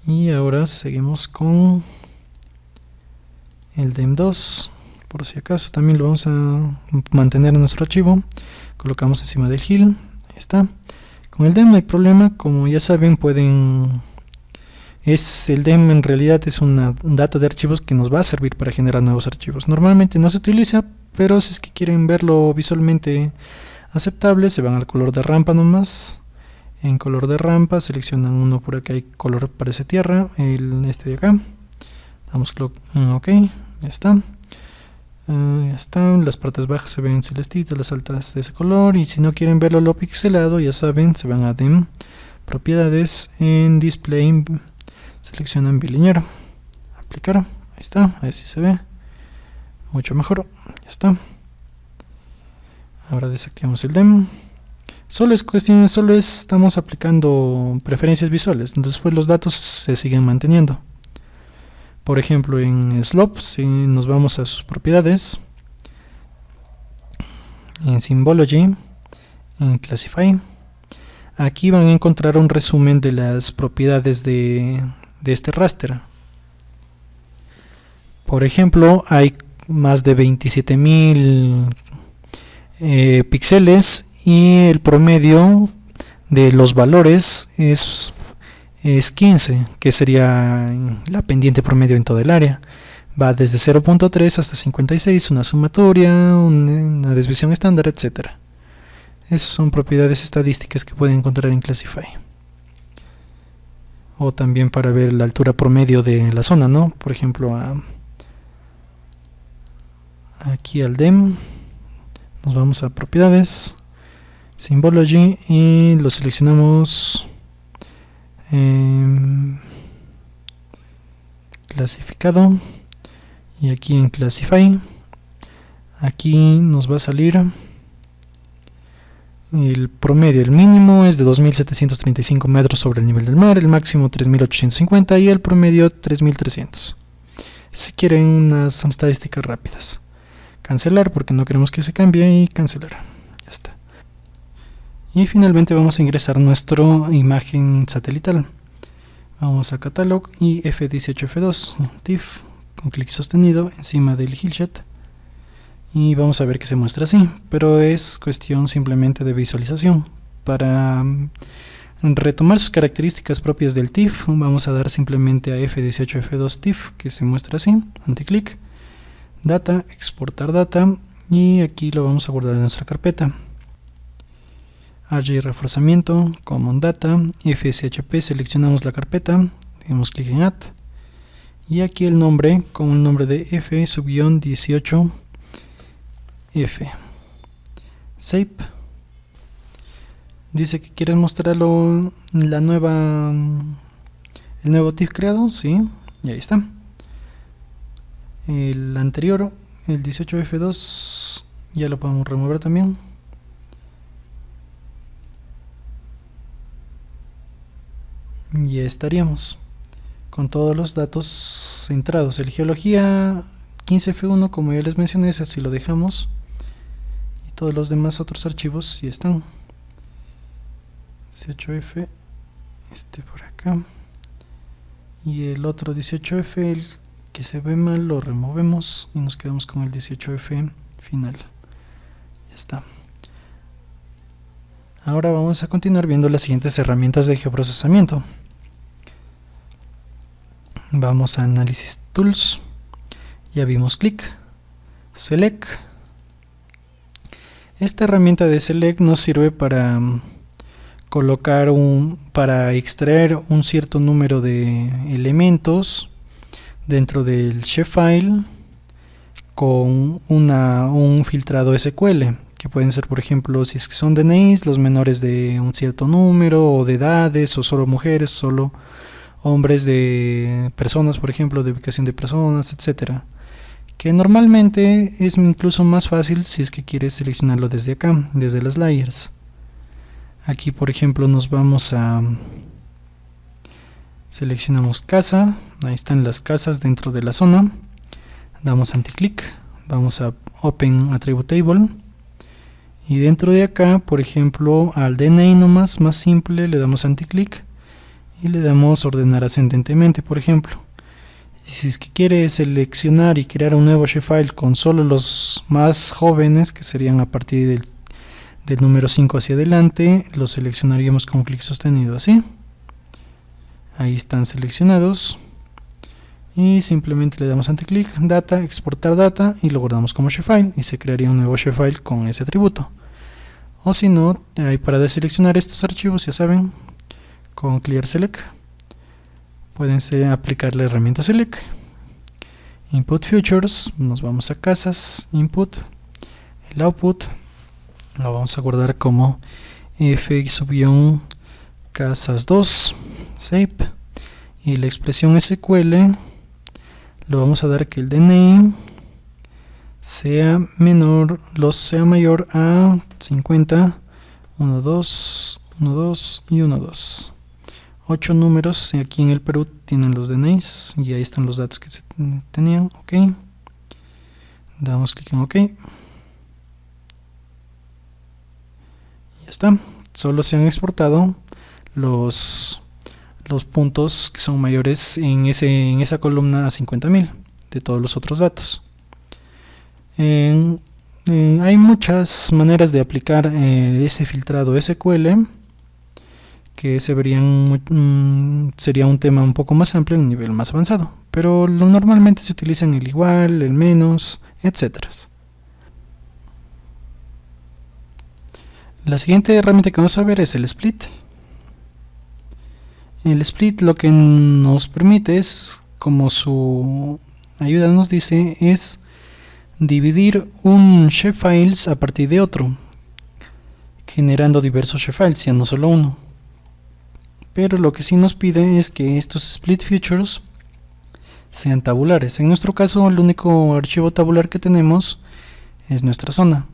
Y ahora seguimos con el dem2, por si acaso también lo vamos a mantener en nuestro archivo. Colocamos encima del heal, ahí está. Con el dem no hay problema, como ya saben el dem en realidad es una data de archivos que nos va a servir para generar nuevos archivos. Normalmente no se utiliza, pero si es que quieren verlo visualmente aceptable, se van al color de rampa nomás. En color de rampa seleccionan uno por acá, hay color parece tierra, este de acá. Damos clic en OK, ya está. Ya están, las partes bajas se ven celestitas, las altas de ese color. Y si no quieren verlo lo pixelado, ya saben, se van a DEM, propiedades, en display, seleccionan bilinear, aplicar, ahí está, a ver si se ve mucho mejor, ya está. Ahora desactivamos el DEM. Solo estamos aplicando preferencias visuales, después los datos se siguen manteniendo. Por ejemplo, en Slope, si nos vamos a sus propiedades, en Symbology, en Classify, aquí van a encontrar un resumen de las propiedades de este raster. Por ejemplo, hay más de 27.000 píxeles y el promedio de los valores es 15, que sería la pendiente promedio en todo el área. Va desde 0.3 hasta 56, una sumatoria, una desviación estándar, etc. Esas son propiedades estadísticas que pueden encontrar en Classify. O también para ver la altura promedio de la zona, ¿no? Por ejemplo, aquí al DEM, nos vamos a propiedades, Symbology, y lo seleccionamos clasificado, y aquí en Classify, aquí nos va a salir el promedio. El mínimo es de 2.735 metros sobre el nivel del mar, el máximo 3.850 y el promedio 3.300. Si quieren unas estadísticas rápidas, cancelar porque no queremos que se cambie, y cancelar, ya está. Y finalmente vamos a ingresar nuestra imagen satelital. Vamos a Catalog y F18F2 TIFF con clic sostenido encima del Hillshot, y vamos a ver que se muestra así, pero es cuestión simplemente de visualización. Para retomar sus características propias del TIFF, vamos a dar simplemente a F18F2 TIFF, que se muestra así, anticlic, data, exportar data, y aquí lo vamos a guardar en nuestra carpeta. RG reforzamiento, Common Data, FSHP, seleccionamos la carpeta, damos clic en Add, y aquí el nombre con el nombre de F-18F. Save. Dice que quieres mostrarlo el nuevo TIFF creado, sí, y ahí está. El anterior, el 18F2, ya lo podemos remover también. Y estaríamos con todos los datos entrados. El geología 15F1, como ya les mencioné, es así lo dejamos, y todos los demás otros archivos ya están. 18F, este por acá, y el otro 18F, el que se ve mal, lo removemos y nos quedamos con el 18F final. Ya está. Ahora vamos a continuar viendo las siguientes herramientas de geoprocesamiento. Vamos a Análisis Tools, ya vimos Click, Select. Esta herramienta de Select nos sirve para para extraer un cierto número de elementos dentro del shapefile con un filtrado SQL, que pueden ser, por ejemplo, si es que son DNIs, los menores de un cierto número, o de edades, o solo mujeres, solo hombres, de personas, por ejemplo, de ubicación de personas, etcétera, que normalmente es incluso más fácil si es que quieres seleccionarlo desde acá, desde las layers. Aquí, por ejemplo, nos vamos a seleccionamos casa, ahí están las casas dentro de la zona, damos anticlick, vamos a Open Attribute Table, y dentro de acá, por ejemplo, al DNI nomás, más simple, le damos anticlick y le damos ordenar ascendentemente, por ejemplo. Y si es que quiere seleccionar y crear un nuevo shapefile con solo los más jóvenes, que serían a partir del número 5 hacia adelante, lo seleccionaríamos con clic sostenido así. Ahí están seleccionados, y simplemente le damos anticlick, data, exportar data, y lo guardamos como shapefile, y se crearía un nuevo shapefile con ese atributo. O si no, para deseleccionar estos archivos, ya saben, con Clear Select pueden aplicar la herramienta Select, Input Futures, nos vamos a casas, Input, el Output lo vamos a guardar como f-casas2, save, y la expresión SQL lo vamos a dar que el DNI sea mayor a 50, 1, 2, 1, 2 y 1, 2. 8 números, y aquí en el Perú tienen los DNIs y ahí están los datos que se tenían. Ok, damos clic en OK. Ya está, solo se han exportado los puntos que son mayores en esa columna a 50.000 de todos los otros datos. Hay muchas maneras de aplicar ese filtrado SQL que sería un tema un poco más amplio, un nivel más avanzado, pero normalmente se utilizan el igual, el menos, etc. La siguiente herramienta que vamos a ver es el split. El split lo que nos permite es, como su ayuda nos dice, es dividir un shapefiles a partir de otro, generando diversos shapefiles, ya no solo uno. Pero lo que sí nos pide es que estos split futures sean tabulares. En nuestro caso, el único archivo tabular que tenemos es nuestra zona.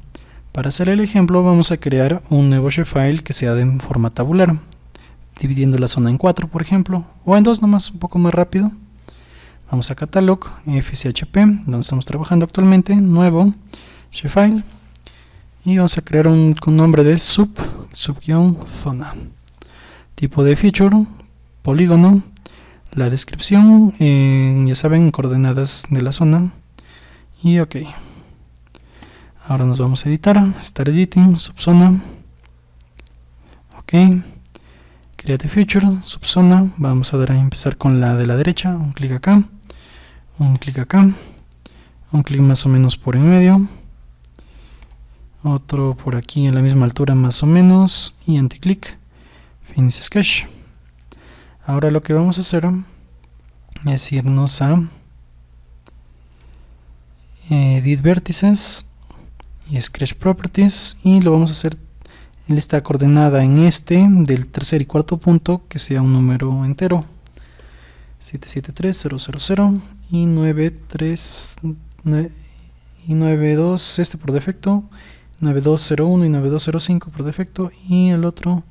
Para hacer el ejemplo, vamos a crear un nuevo shapefile que sea de forma tabular, dividiendo la zona en 4, por ejemplo, o en 2 nomás, un poco más rápido. Vamos a Catalog, FCHP, donde estamos trabajando actualmente, nuevo shapefile, y vamos a crear un con nombre de sub-zona. Tipo de feature, polígono, la descripción, ya saben, coordenadas de la zona, y OK. Ahora nos vamos a editar, Start Editing, subzona, OK. Create Feature, subzona, vamos a dar a empezar con la de la derecha, un clic acá, un clic acá, un clic más o menos por en medio, otro por aquí en la misma altura más o menos, y anticlic, Finish Sketch. Ahora lo que vamos a hacer es irnos a Edit Vertices y Sketch Properties, y lo vamos a hacer en esta coordenada en del tercer y cuarto punto, que sea un número entero, 773.000 y 92, este por defecto, 9201 y 9205 por defecto, y el otro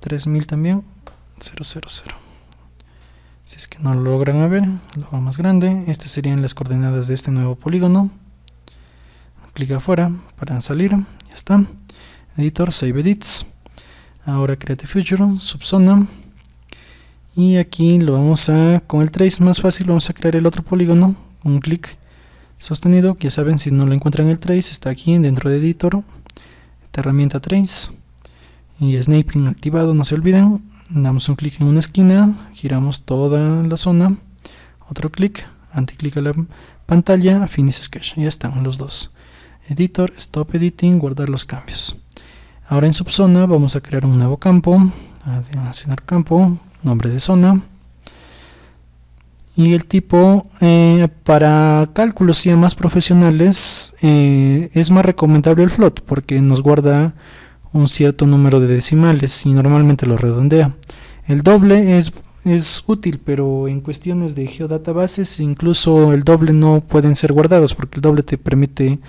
3000 también, 000. Si es que no lo logran ver, lo hago más grande. Estas serían las coordenadas de este nuevo polígono. Clic afuera para salir, ya está. Editor, Save Edits. Ahora Create Future, subzona. Y aquí lo vamos a, con el trace más fácil, vamos a crear el otro polígono. Un clic sostenido, que ya saben, si no lo encuentran el trace, está aquí dentro de Editor, esta herramienta Trace. Y Snaping activado, no se olviden. Damos un clic en una esquina, giramos toda la zona, otro clic, anticlic a la pantalla, Finish Sketch, ya están los dos. Editor, Stop Editing, guardar los cambios. Ahora en subzona vamos a crear un nuevo campo, asignar campo, nombre de zona, y el tipo para cálculos ya más profesionales es más recomendable el float, porque nos guarda un cierto número de decimales y normalmente lo redondea. El doble es útil, pero en cuestiones de geodatabases incluso el doble no pueden ser guardados, porque el doble te permite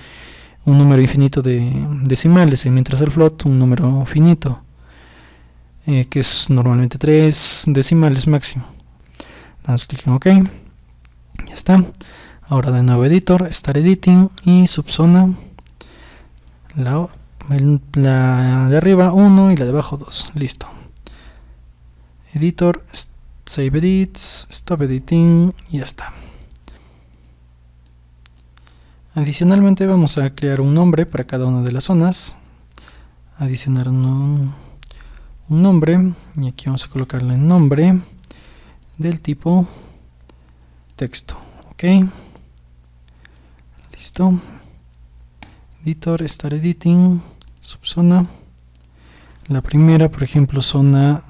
un número infinito de decimales, mientras el float un número finito, que es normalmente 3 decimales máximo. Damos clic en OK, ya está. Ahora de nuevo Editor, Start Editing y subzona, la de arriba 1 y la de abajo 2, listo. Editor, Save Edits, Stop Editing y ya está. Adicionalmente vamos a crear un nombre para cada una de las zonas. Adicionar un nombre, y aquí vamos a colocarle el nombre del tipo texto. OK, listo. Editor, Start Editing, subzona. La primera, por ejemplo, zona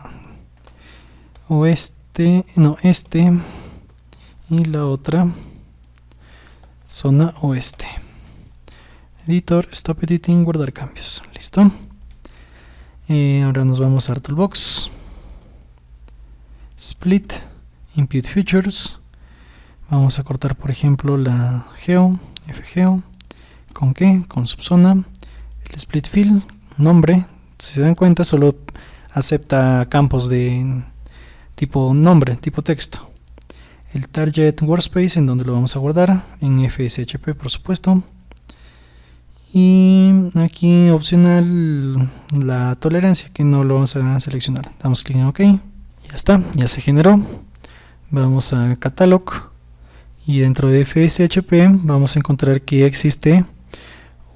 oeste, no, este, y la otra zona oeste. Editor, stop editing, guardar cambios. Listo. Ahora nos vamos a Toolbox, Split, Input Features. Vamos a cortar, por ejemplo, la geo, fgeo. ¿Con qué? Con subzona. El split fill, nombre. Si se dan cuenta, solo acepta campos de tipo nombre, tipo texto. El target workspace, en donde lo vamos a guardar, en FSHP, por supuesto. Y aquí opcional la tolerancia, que no lo vamos a seleccionar. Damos clic en OK. Ya está, ya se generó. Vamos a Catalog. Y dentro de FSHP vamos a encontrar que existe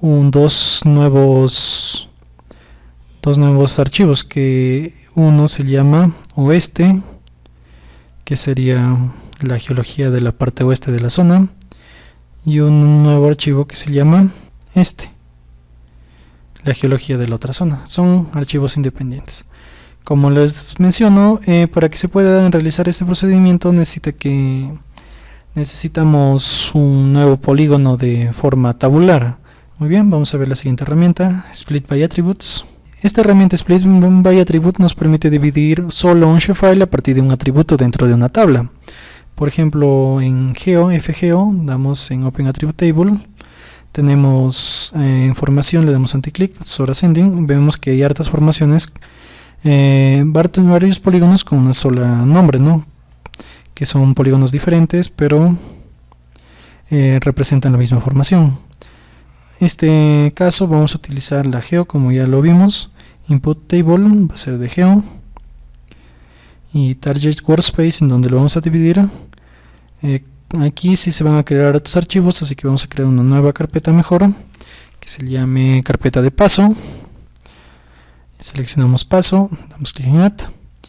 dos nuevos archivos, que uno se llama oeste, que sería la geología de la parte oeste de la zona, y un nuevo archivo que se llama este, la geología de la otra zona. Son archivos independientes. Como les menciono, para que se pueda realizar este procedimiento necesitamos un nuevo polígono de forma tabular. Muy bien, vamos a ver la siguiente herramienta, Split by Attributes. Esta herramienta Split by Attribute nos permite dividir solo un shapefile a partir de un atributo dentro de una tabla. Por ejemplo, en geo, fgeo, damos en Open Attribute Table, tenemos información, le damos anticlick, Sort Ascending, vemos que hay hartas formaciones, varios polígonos con una sola nombre, ¿no? Que son polígonos diferentes, pero representan la misma formación. En este caso vamos a utilizar la geo, como ya lo vimos. Input Table va a ser de geo, y Target Workspace, en donde lo vamos a dividir. Aquí sí se van a crear otros archivos, así que vamos a crear una nueva carpeta mejor, que se llame carpeta de paso. Seleccionamos paso, damos clic en Add,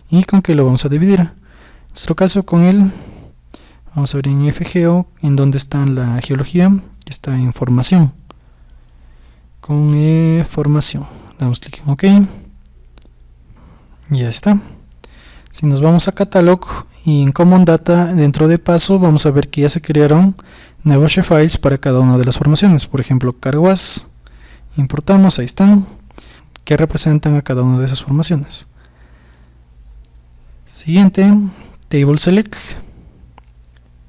y con qué lo vamos a dividir. En nuestro caso con él, vamos a ver en fgeo, en donde está la geología, que está en formación. Con formación, damos clic en OK. Ya está. Si nos vamos a Catalog y en Common Data, dentro de paso, vamos a ver que ya se crearon nuevos shapefiles para cada una de las formaciones. Por ejemplo, carwas, importamos, ahí están, que representan a cada una de esas formaciones. Siguiente, Table Select.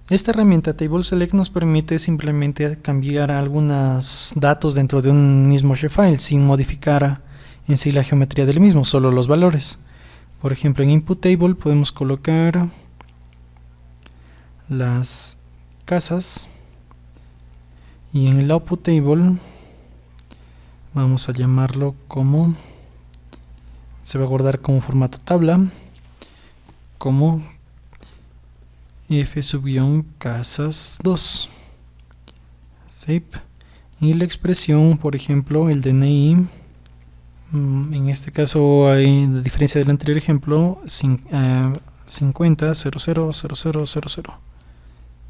Esta herramienta Table Select nos permite simplemente cambiar algunos datos dentro de un mismo shapefile sin modificar en sí la geometría del mismo, solo los valores. Por ejemplo, en Input Table podemos colocar las casas, y en el Output Table vamos a llamarlo como, se va a guardar como formato tabla, como f_casas2 save, y la expresión, por ejemplo, el DNI, en este caso hay, a diferencia del anterior ejemplo, 50,00,00,00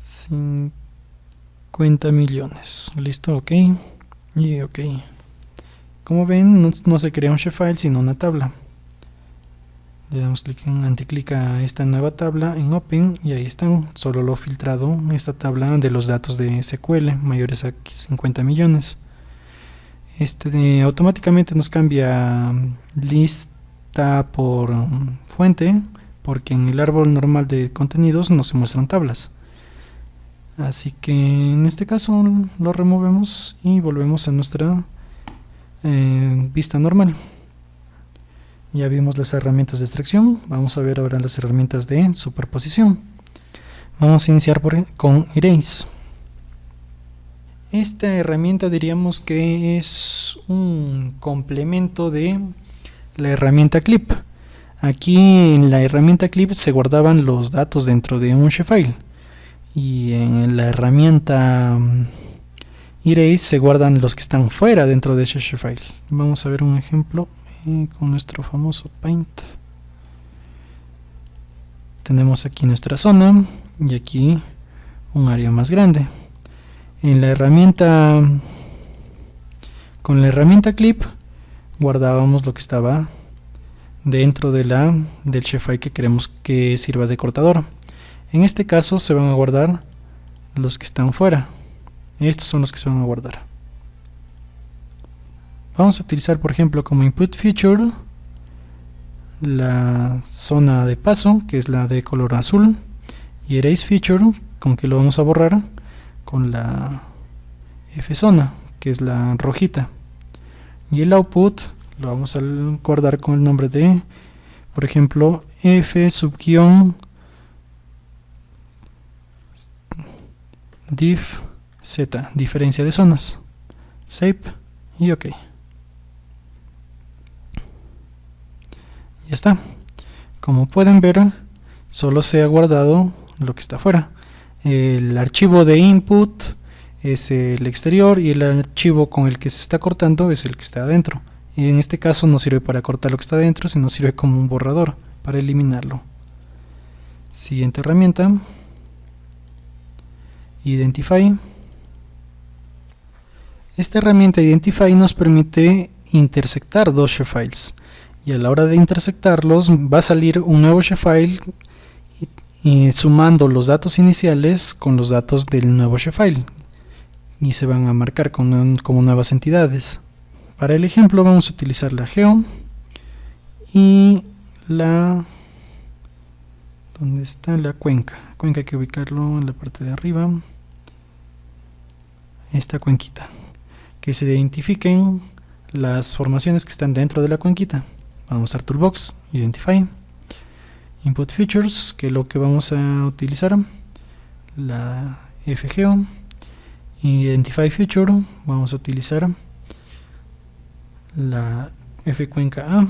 50 millones. Listo, ok, y ok. Como ven, no se crea un shapefile sino una tabla. Le damos anticlic a esta nueva tabla en Open, y ahí están, solo lo filtrado esta tabla de los datos de SQL mayores a 50 millones. Automáticamente nos cambia lista por fuente, porque en el árbol normal de contenidos no se muestran tablas. Así que en este caso lo removemos y volvemos a nuestra vista normal. Ya vimos las herramientas de extracción, vamos a ver ahora las herramientas de superposición. Vamos a iniciar con Erase. Esta herramienta diríamos que es un complemento de la herramienta Clip. Aquí en la herramienta Clip se guardaban los datos dentro de un shapefile, y en la herramienta Erase se guardan los que están fuera dentro de ese shapefile. Vamos a ver un ejemplo con nuestro famoso Paint. Tenemos aquí nuestra zona y aquí un área más grande. En la herramienta, con la herramienta Clip, guardábamos lo que estaba dentro de del shapefile que queremos que sirva de cortador. En este caso se van a guardar los que están fuera. Estos son los que se van a guardar. Vamos a utilizar, por ejemplo, como input feature la zona de paso, que es la de color azul, y erase feature, con que lo vamos a borrar, con la F zona, que es la rojita. Y el output lo vamos a guardar con el nombre de, por ejemplo, F subguión diff z, diferencia de zonas. Save y OK. Ya está. Como pueden ver, solo se ha guardado lo que está afuera. El archivo de input es el exterior y el archivo con el que se está cortando es el que está adentro. Y en este caso no sirve para cortar lo que está adentro, sino sirve como un borrador para eliminarlo. Siguiente herramienta, Identify. Esta herramienta Identify nos permite intersectar dos shapefiles, y a la hora de intersectarlos va a salir un nuevo shapefile y sumando los datos iniciales con los datos del nuevo shapefile, y se van a marcar como nuevas entidades. Para el ejemplo vamos a utilizar la geo y la... ¿dónde está la cuenca? Cuenca hay que ubicarlo en la parte de arriba. Esta cuenquita. Que se identifiquen las formaciones que están dentro de la cuenquita. Vamos a usar Toolbox, Identify, Input Features, que es lo que vamos a utilizar, la FGeo, Identify Feature, vamos a utilizar la F cuenca A,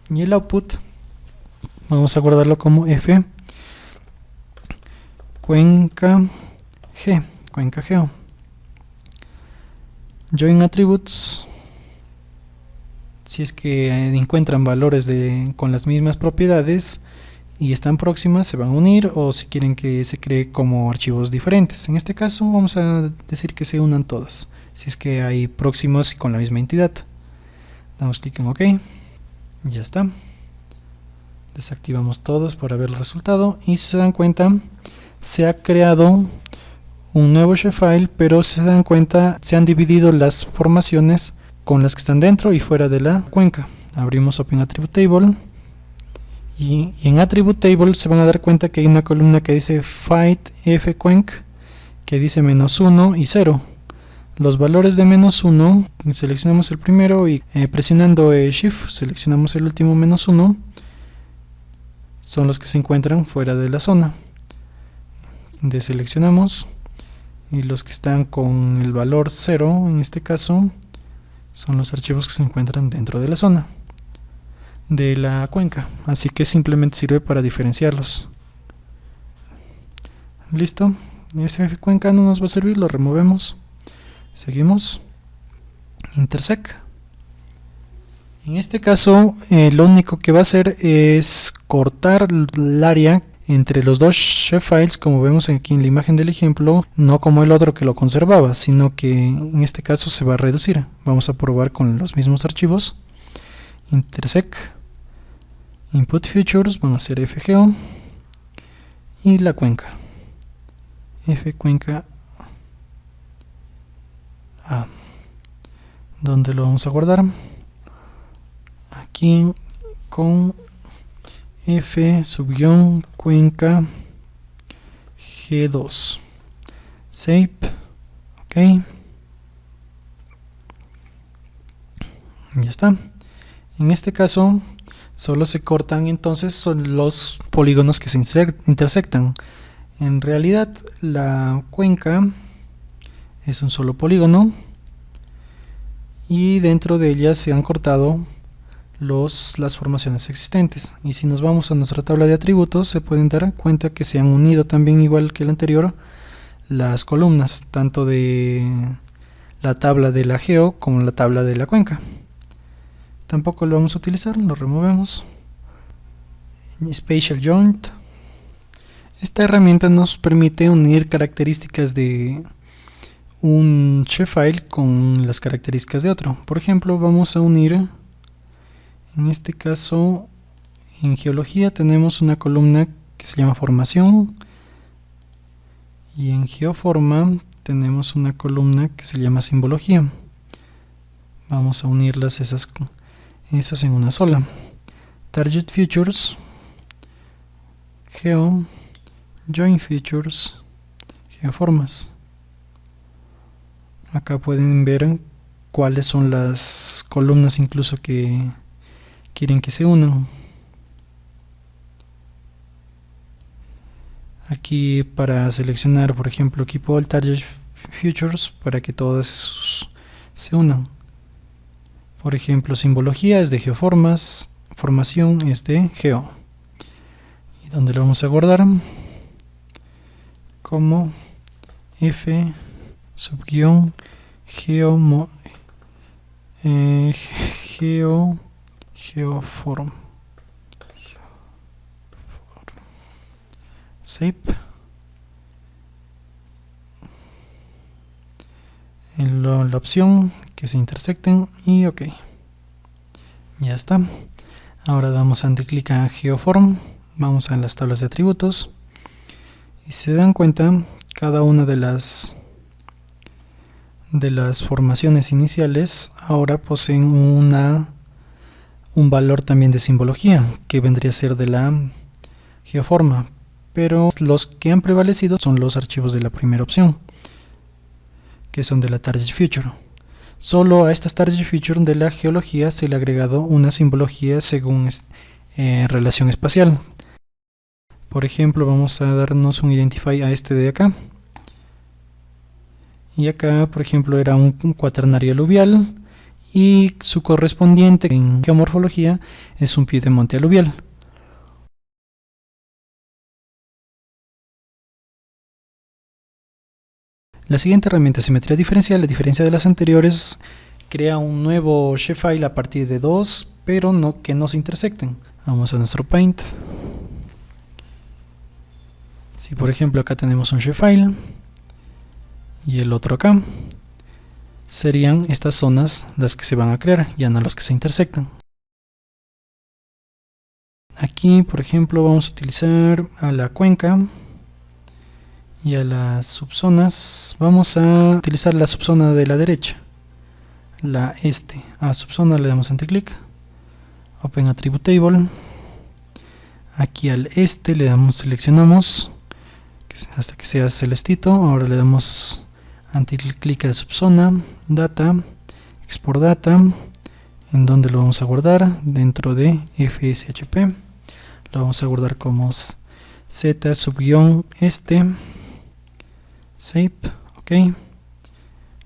y el output vamos a guardarlo como F cuenca G, cuenca geo. Join Attributes, si es que encuentran valores con las mismas propiedades y están próximas, se van a unir, o si quieren que se cree como archivos diferentes. En este caso vamos a decir que se unan todas, si es que hay próximos con la misma entidad. Damos clic en OK, ya está. Desactivamos todos para ver el resultado, y si se dan cuenta se ha creado un nuevo shapefile, pero si se dan cuenta se han dividido las formaciones con las que están dentro y fuera de la cuenca. Abrimos Open Attribute Table y en Attribute Table se van a dar cuenta que hay una columna que dice Fight F Quenc, que dice -1 y 0. Los valores de -1, seleccionamos el primero y presionando Shift seleccionamos el último -1, son los que se encuentran fuera de la zona. Deseleccionamos, y los que están con el valor 0 en este caso son los archivos que se encuentran dentro de la zona de la cuenca, así que simplemente sirve para diferenciarlos. Listo, ese cuenca no nos va a servir, lo removemos. Seguimos, intersect. En este caso lo único que va a hacer es cortar el área entre los dos shapefiles, como vemos aquí en la imagen del ejemplo, no como el otro que lo conservaba, sino que en este caso se va a reducir. Vamos a probar con los mismos archivos. Intersect, Input Features, van a ser FGeo, y la cuenca, F cuenca A. ¿Dónde lo vamos a guardar? Aquí con F subguión cuenca G2. Save. OK. Ya está. En este caso solo se cortan entonces son los polígonos que se intersectan. En realidad la cuenca es un solo polígono y dentro de ella se han cortado las formaciones existentes, y si nos vamos a nuestra tabla de atributos se pueden dar cuenta que se han unido también, igual que el anterior, las columnas tanto de la tabla de la geo como la tabla de la cuenca. Tampoco lo vamos a utilizar, lo removemos. Spatial Joint. Esta herramienta nos permite unir características de un shapefile con las características de otro. Por ejemplo, vamos a unir, en este caso en geología tenemos una columna que se llama formación, y en geoforma tenemos una columna que se llama simbología. Vamos a unirlas esas en una sola. Target Features, Geo, Join Features, Geoformas. Acá pueden ver cuáles son las columnas incluso que quieren que se unan. Aquí para seleccionar, por ejemplo, equipo el Target Features para que todas se unan. Por ejemplo, simbología es de Geoformas, formación es de Geo. ¿Y dónde lo vamos a guardar? Como F subguión geoform. Save. En la opción que se intersecten y OK. Ya está. Ahora damos anticlic a Geoform. Vamos a las tablas de atributos. Y se dan cuenta, cada una de las formaciones iniciales ahora poseen un valor también de simbología, que vendría a ser de la geoforma, pero los que han prevalecido son los archivos de la primera opción, que son de la Target Feature. Solo a estas Target Feature de la geología se le ha agregado una simbología según relación espacial. Por ejemplo, vamos a darnos un Identify a este de acá. Y acá, por ejemplo, era un cuaternario aluvial y su correspondiente en geomorfología es un pie de monte aluvial. La siguiente herramienta, simetría diferencial, a diferencia de las anteriores, crea un nuevo shapefile a partir de dos, pero que no se intersecten. Vamos a nuestro Paint. Si por ejemplo acá tenemos un shapefile y el otro acá, serían estas zonas las que se van a crear, ya no las que se intersectan. Aquí por ejemplo vamos a utilizar a la cuenca y a las subzonas. Vamos a utilizar la subzona de la derecha, la este. A subzona le damos anticlic, Open Attribute Table. Aquí al este le damos, seleccionamos hasta que sea celestito. Ahora le damos anticlic a subzona, data, export data, en donde lo vamos a guardar, dentro de FSHP. Lo vamos a guardar como Z subguión este. Save, OK.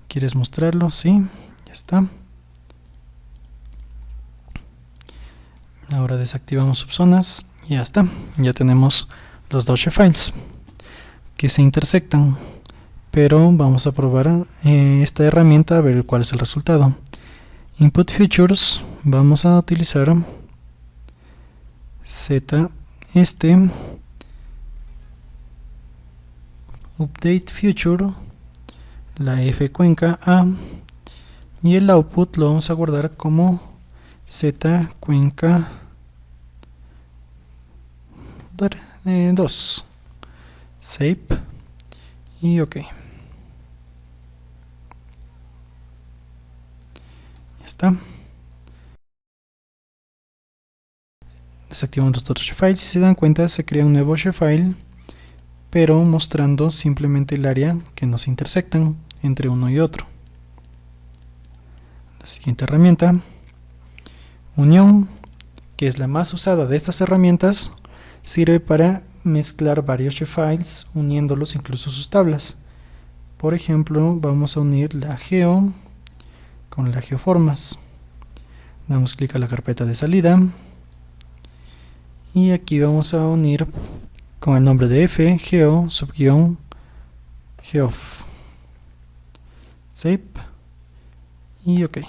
¿Quieres mostrarlo? Sí, ya está. Ahora desactivamos subzonas y ya está. Ya tenemos los dos shapefiles que se intersectan, pero vamos a probar esta herramienta a ver cuál es el resultado. Input Features, vamos a utilizar Z este, Update Feature, la F cuenca A, y el output lo vamos a guardar como Z cuenca 2. Save y OK. Ya está. Desactivamos los otros shapefiles. Si se dan cuenta, se crea un nuevo shapefile, pero mostrando simplemente el área que no se intersectan entre uno y otro. La siguiente herramienta, unión, que es la más usada de estas herramientas, sirve para mezclar varios shapefiles, uniéndolos incluso sus tablas. Por ejemplo, vamos a unir la geo con la geoformas. Damos clic a la carpeta de salida y aquí vamos a unir con el nombre de F, geo, subguión, geof. Save y OK.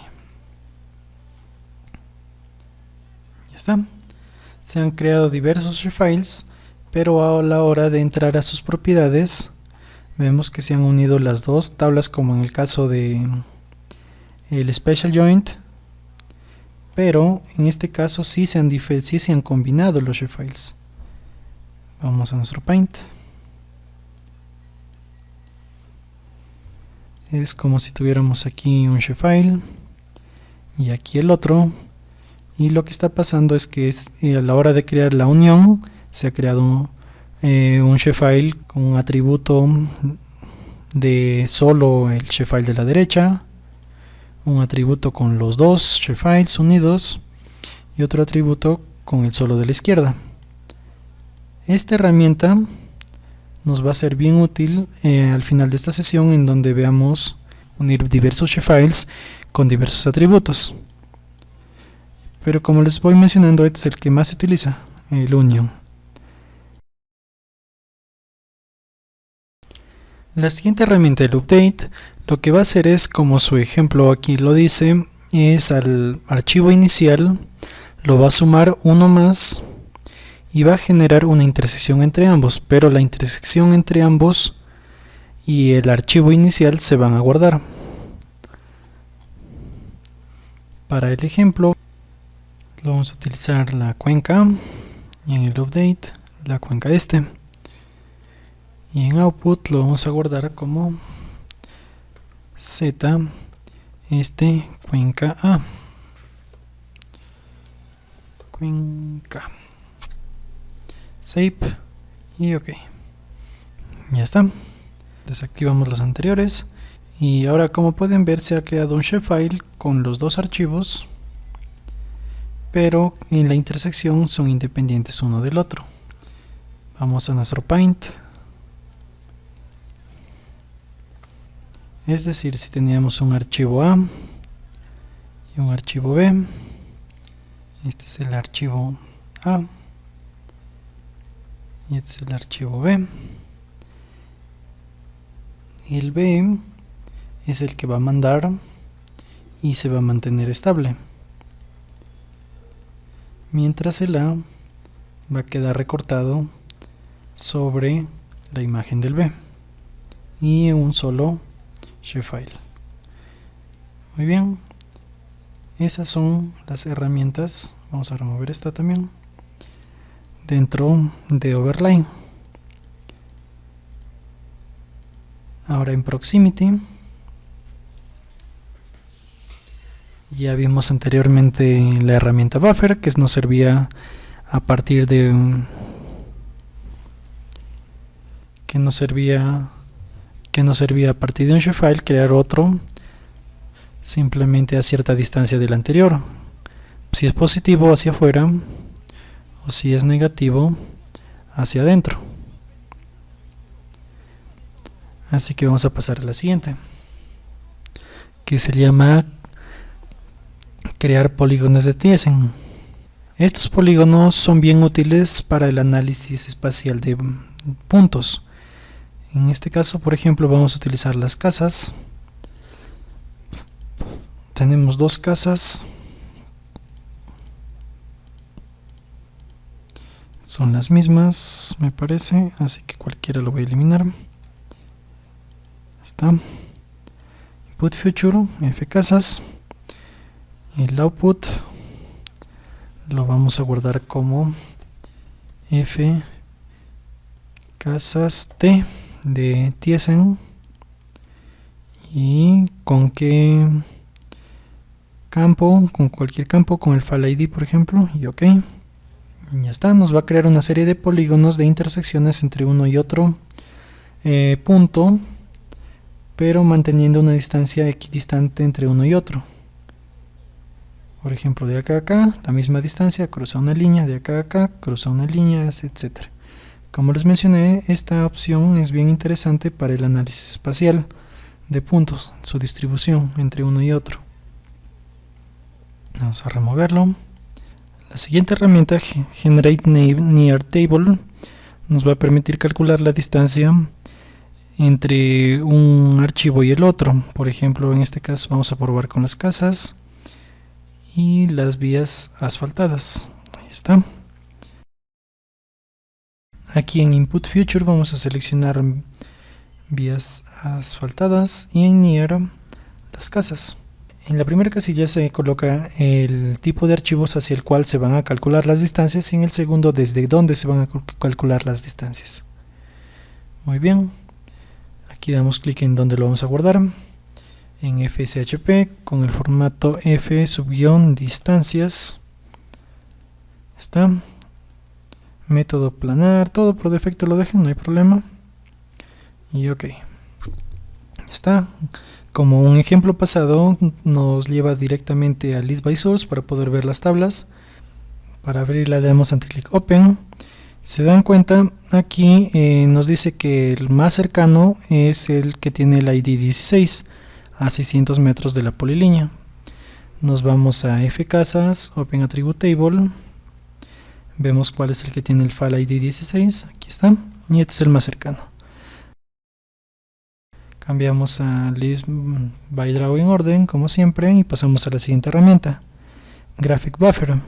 Ya está. Se han creado diversos shapefiles, pero a la hora de entrar a sus propiedades vemos que se han unido las dos tablas, como en el caso de el Special Joint, pero en este caso sí se han combinado los shapefiles. Vamos a nuestro Paint. Es como si tuviéramos aquí un shapefile y aquí el otro, y lo que está pasando es que a la hora de crear la unión se ha creado un shapefile con un atributo de solo el shapefile de la derecha, un atributo con los dos shapefiles unidos y otro atributo con el solo de la izquierda. Esta herramienta nos va a ser bien útil al final de esta sesión, en donde veamos unir diversos shapefiles con diversos atributos. Pero como les voy mencionando, este es el que más se utiliza, el union. La siguiente herramienta, el update, lo que va a hacer es, como su ejemplo aquí lo dice, es al archivo inicial lo va a sumar uno más y va a generar una intersección entre ambos, pero la intersección entre ambos y el archivo inicial se van a guardar. Para el ejemplo vamos a utilizar la cuenca, y en el update la cuenca este, y en output lo vamos a guardar como z cuenca a, cuenca, save y ok. Ya está. Desactivamos los anteriores y ahora, como pueden ver, se ha creado un shapefile con los dos archivos, pero en la intersección son independientes uno del otro. Vamos a nuestro Paint. Es decir, si teníamos un archivo A y un archivo B, este es el archivo A y este es el archivo B, y el B es el que va a mandar y se va a mantener estable, mientras el A va a quedar recortado sobre la imagen del B y en un solo shapefile. Muy bien, esas son las herramientas. Vamos a remover esta también dentro de Overlay. Ahora en Proximity, ya vimos anteriormente la herramienta Buffer, que nos servía a partir de a partir de un shapefile crear otro simplemente a cierta distancia del anterior, si es positivo hacia afuera o si es negativo hacia adentro. Así que vamos a pasar a la siguiente, que se llama crear polígonos de Thiessen. Estos polígonos son bien útiles para el análisis espacial de puntos. En este caso, por ejemplo, vamos a utilizar las casas. Tenemos dos casas. Son las mismas, me parece, así que cualquiera lo voy a eliminar. Está. Input future, f casas. El output lo vamos a guardar como f casas t de Thiessen, y con qué campo, con cualquier campo, con el file ID por ejemplo, y ok. Y ya está, nos va a crear una serie de polígonos de intersecciones entre uno y otro punto, pero manteniendo una distancia equidistante entre uno y otro. Por ejemplo, de acá a acá, la misma distancia, cruza una línea, de acá a acá, cruza una línea, etc. Como les mencioné, esta opción es bien interesante para el análisis espacial de puntos, su distribución entre uno y otro. Vamos a removerlo. La siguiente herramienta, Generate Near Table, nos va a permitir calcular la distancia entre un archivo y el otro. Por ejemplo, en este caso vamos a probar con las casas y las vías asfaltadas. Ahí está. Aquí en Input Future vamos a seleccionar vías asfaltadas y en Near las casas. En la primera casilla se coloca el tipo de archivos hacia el cual se van a calcular las distancias, y en el segundo desde dónde se van a calcular las distancias. Muy bien, aquí damos clic en donde lo vamos a guardar en FSHP con el formato f_distancias. Está. Método planar, todo por defecto lo dejen, no hay problema. Y ok. Está. Como un ejemplo pasado, nos lleva directamente a List by Source para poder ver las tablas. Para abrirla le damos anti-click Open. Se dan cuenta, aquí nos dice que el más cercano es el que tiene el ID 16 a 600 metros de la polilínea. Nos vamos a fcasas, Open Attribute Table. Vemos cuál es el que tiene el file ID 16, aquí está, y este es el más cercano. Cambiamos a List by Drawing Orden, como siempre, y pasamos a la siguiente herramienta, Graphic Buffer.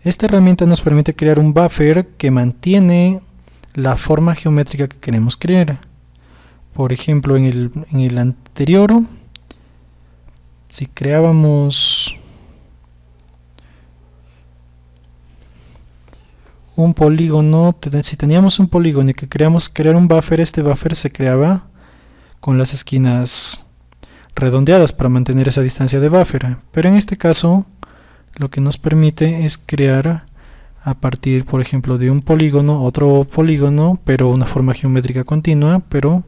Esta herramienta nos permite crear un buffer que mantiene la forma geométrica que queremos crear. Por ejemplo, en el anterior, si creábamos un polígono, si teníamos un polígono y que queríamos crear un buffer, este buffer se creaba con las esquinas redondeadas para mantener esa distancia de buffer. Pero en este caso, lo que nos permite es crear a partir, por ejemplo, de un polígono, otro polígono, pero una forma geométrica continua, pero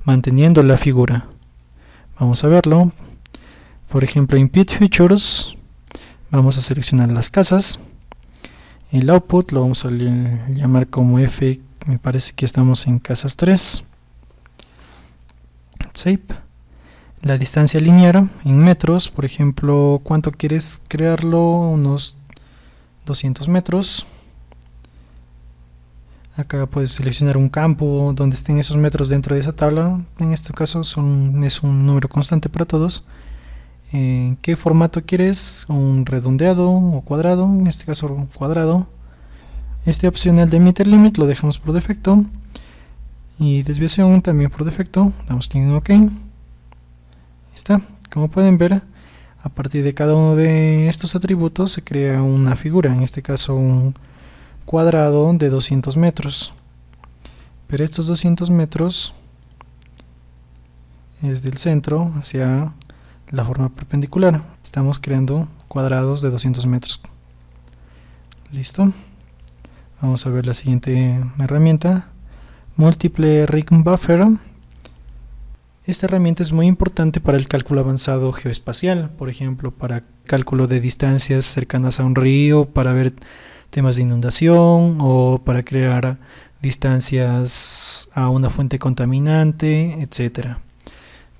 manteniendo la figura. Vamos a verlo. Por ejemplo, en Pit Features, vamos a seleccionar las casas. El output lo vamos a llamar como F, me parece que estamos en casas 3. Save. La distancia lineal en metros, por ejemplo, ¿cuánto quieres crearlo? Unos 200 metros. Acá puedes seleccionar un campo donde estén esos metros dentro de esa tabla. En este caso es un número constante para todos. ¿En qué formato quieres? ¿Un redondeado o cuadrado? En este caso cuadrado. Este opcional de Meter Limit lo dejamos por defecto. Y desviación también por defecto. Damos clic en OK. Está. Como pueden ver, a partir de cada uno de estos atributos se crea una figura, en este caso un cuadrado de 200 metros. Pero estos 200 metros es del centro hacia la forma perpendicular. Estamos creando cuadrados de 200 metros. Listo. Vamos a ver la siguiente herramienta, Multiple Rig Buffer. Esta herramienta es muy importante para el cálculo avanzado geoespacial, por ejemplo, para cálculo de distancias cercanas a un río, para ver temas de inundación o para crear distancias a una fuente contaminante, etc.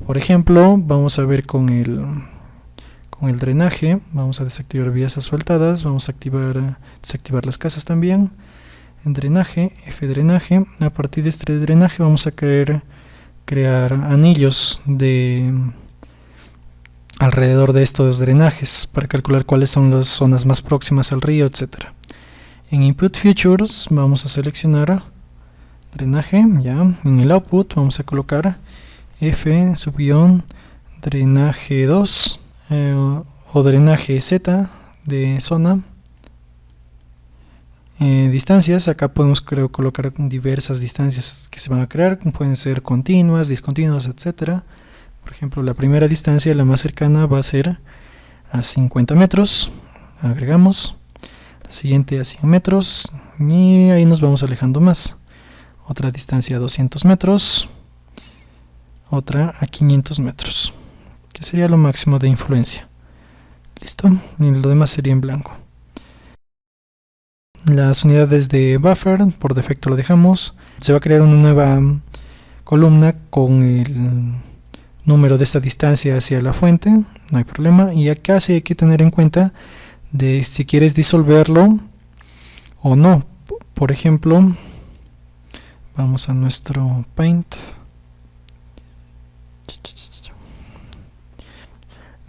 Por ejemplo, vamos a ver con el drenaje, vamos a desactivar vías asfaltadas, vamos a desactivar las casas también. En drenaje, F-drenaje, a partir de este drenaje vamos a querer crear anillos alrededor de estos drenajes para calcular cuáles son las zonas más próximas al río, etc. En Input Features vamos a seleccionar drenaje, ya. En el output vamos a colocar F_drenaje 2 o drenaje Z de zona. Distancias, acá podemos colocar diversas distancias que se van a crear, pueden ser continuas, discontinuas, etc. Por ejemplo, la primera distancia, la más cercana, va a ser a 50 metros, agregamos. La siguiente a 100 metros y ahí nos vamos alejando más. Otra distancia a 200 metros, otra a 500 metros, que sería lo máximo de influencia. Listo, y lo demás sería en blanco. Las unidades de buffer, por defecto lo dejamos. Se va a crear una nueva columna con el número de esta distancia hacia la fuente, no hay problema. Y acá sí hay que tener en cuenta de si quieres disolverlo o no. Por ejemplo, vamos a nuestro Paint.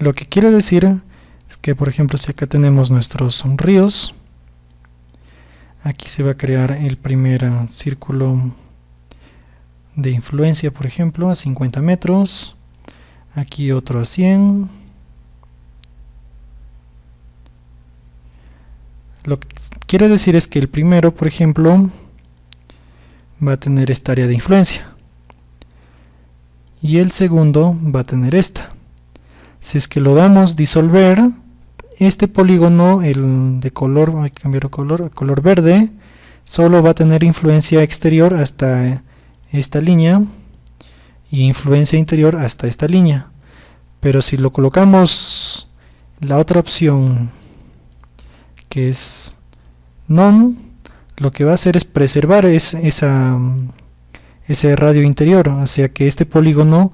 Lo que quiere decir es que, por ejemplo, si acá tenemos nuestros ríos, aquí se va a crear el primer círculo de influencia, por ejemplo, a 50 metros. Aquí otro a 100. Lo que quiere decir es que el primero, por ejemplo, va a tener esta área de influencia. y el segundo va a tener esta. Si es que lo damos disolver, este polígono, el de color, hay que cambiar el color verde, solo va a tener influencia exterior hasta esta línea y influencia interior hasta esta línea. Pero si lo colocamos la otra opción, que es none, lo que va a hacer es preservar ese radio interior, o sea que este polígono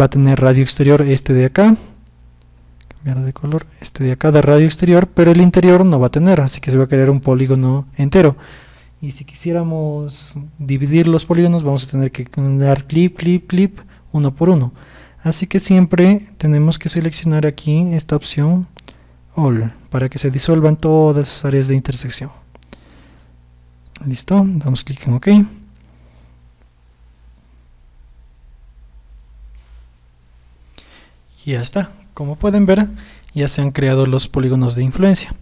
va a tener radio exterior, este de acá, cambiar de color, este de acá da radio exterior, pero el interior no va a tener, así que se va a crear un polígono entero. Y si quisiéramos dividir los polígonos, vamos a tener que dar clip, clip, clip, uno por uno. Así que siempre tenemos que seleccionar aquí esta opción All, para que se disuelvan todas esas áreas de intersección. Listo, damos clic en OK. Y ya está. Como pueden ver, ya se han creado los polígonos de influencia.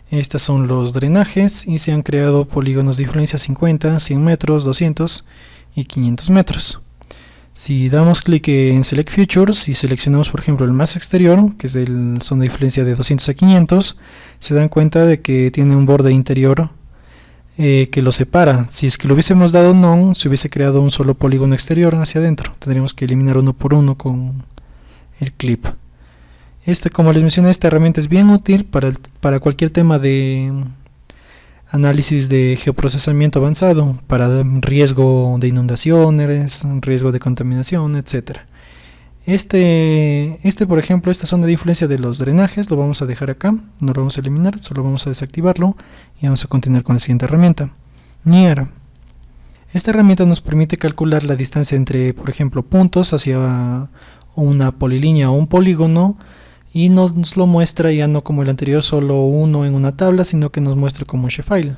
Estos son los drenajes y se han creado polígonos de influencia 50, 100 metros, 200 y 500 metros. Si damos clic en Select Features y seleccionamos por ejemplo el más exterior, que es son de influencia de 200 a 500, se dan cuenta de que tiene un borde interior que lo separa. Si es que lo hubiésemos dado None, se hubiese creado un solo polígono exterior hacia adentro. Tendríamos que eliminar uno por uno con el clip. Como les mencioné, esta herramienta es bien útil para cualquier tema de análisis de geoprocesamiento avanzado, para riesgo de inundaciones, riesgo de contaminación, etc. Por ejemplo, esta zona de influencia de los drenajes lo vamos a dejar acá, no lo vamos a eliminar, solo vamos a desactivarlo y vamos a continuar con la siguiente herramienta, Near. Esta herramienta nos permite calcular la distancia entre, por ejemplo, puntos hacia una polilínea o un polígono, y nos lo muestra ya no como el anterior, solo uno en una tabla, sino que nos muestra como un shapefile.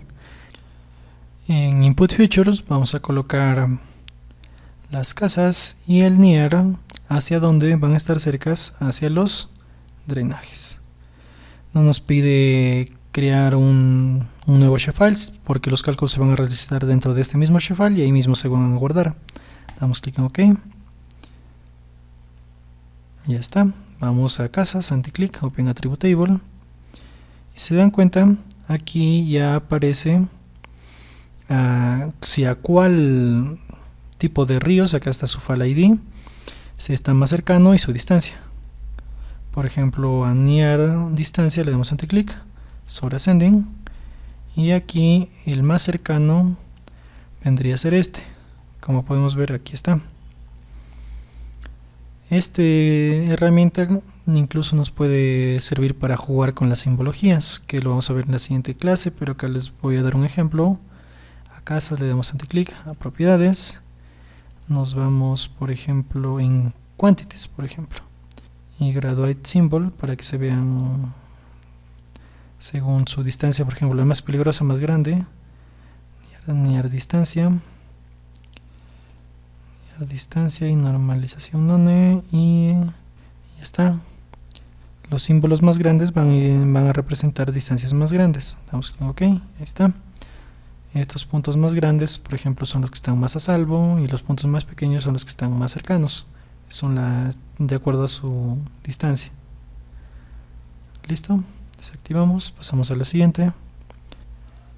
En Input Features vamos a colocar las casas y el Near hacia donde van a estar cercas, hacia los drenajes. No nos pide crear un nuevo shapefile porque los cálculos se van a realizar dentro de este mismo shapefile y ahí mismo se van a guardar. Damos clic en OK. Ya está. Vamos a casas, anti-click, Open Attribute Table. Y se dan cuenta, aquí ya aparece si a cuál tipo de ríos, acá está su file ID, se está más cercano y su distancia. Por ejemplo, a Near distancia le damos anti-click, sobre Ascending, y aquí el más cercano vendría a ser este. Como podemos ver, aquí está. Esta herramienta incluso nos puede servir para jugar con las simbologías, que lo vamos a ver en la siguiente clase, pero acá les voy a dar un ejemplo. A casas le damos anti-click, a propiedades, nos vamos por ejemplo en quantities, por ejemplo, y graduate symbol para que se vean según su distancia. Por ejemplo, la más peligrosa, más grande, Near distancia y normalización none, y ya está. Los símbolos más grandes van a representar distancias más grandes. Damos clic en OK, ahí está. Estos puntos más grandes, por ejemplo, son los que están más a salvo, y los puntos más pequeños son los que están más cercanos. Son de acuerdo a su distancia. Listo, desactivamos, pasamos a la siguiente.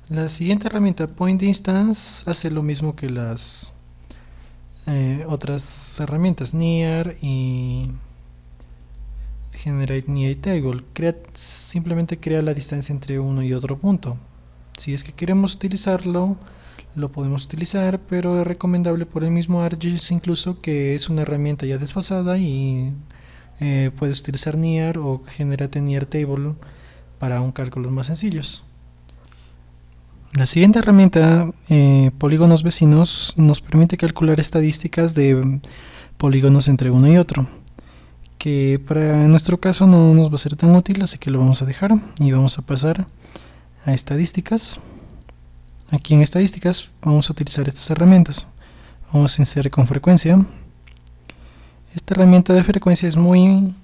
La siguiente herramienta, Point Instance, hace lo mismo que las otras herramientas, Near y Generate Near Table. Simplemente crea la distancia entre uno y otro punto. Si es que queremos utilizarlo, lo podemos utilizar, pero es recomendable por el mismo ArcGIS incluso, que es una herramienta ya desfasada, y puedes utilizar Near o Generate Near Table para un cálculos más sencillos. La siguiente herramienta, polígonos vecinos, nos permite calcular estadísticas de polígonos entre uno y otro, que en nuestro caso no nos va a ser tan útil, así que lo vamos a dejar y vamos a pasar a estadísticas. Aquí en estadísticas vamos a utilizar estas herramientas. Vamos a inserir con frecuencia. Esta herramienta de frecuencia es muy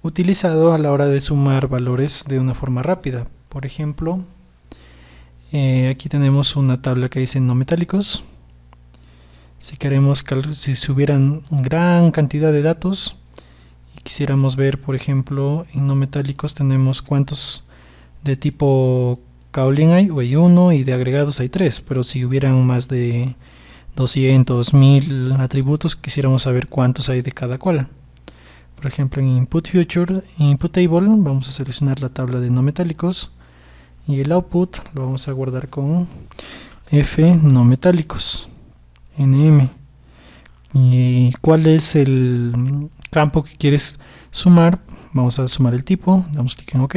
utilizado a la hora de sumar valores de una forma rápida. Por ejemplo, aquí tenemos una tabla que dice no metálicos. Si queremos, si hubieran gran cantidad de datos y quisiéramos ver, por ejemplo, en no metálicos tenemos cuántos de tipo Kaolin hay 1 y de agregados hay 3, pero si hubieran más de 200, 1000 atributos, quisiéramos saber cuántos hay de cada cual. Por ejemplo, en Input Future, Input Table, vamos a seleccionar la tabla de no metálicos y el output lo vamos a guardar con F no metálicos, NM. ¿Y cuál es el campo que quieres sumar? Vamos a sumar el tipo, damos clic en OK.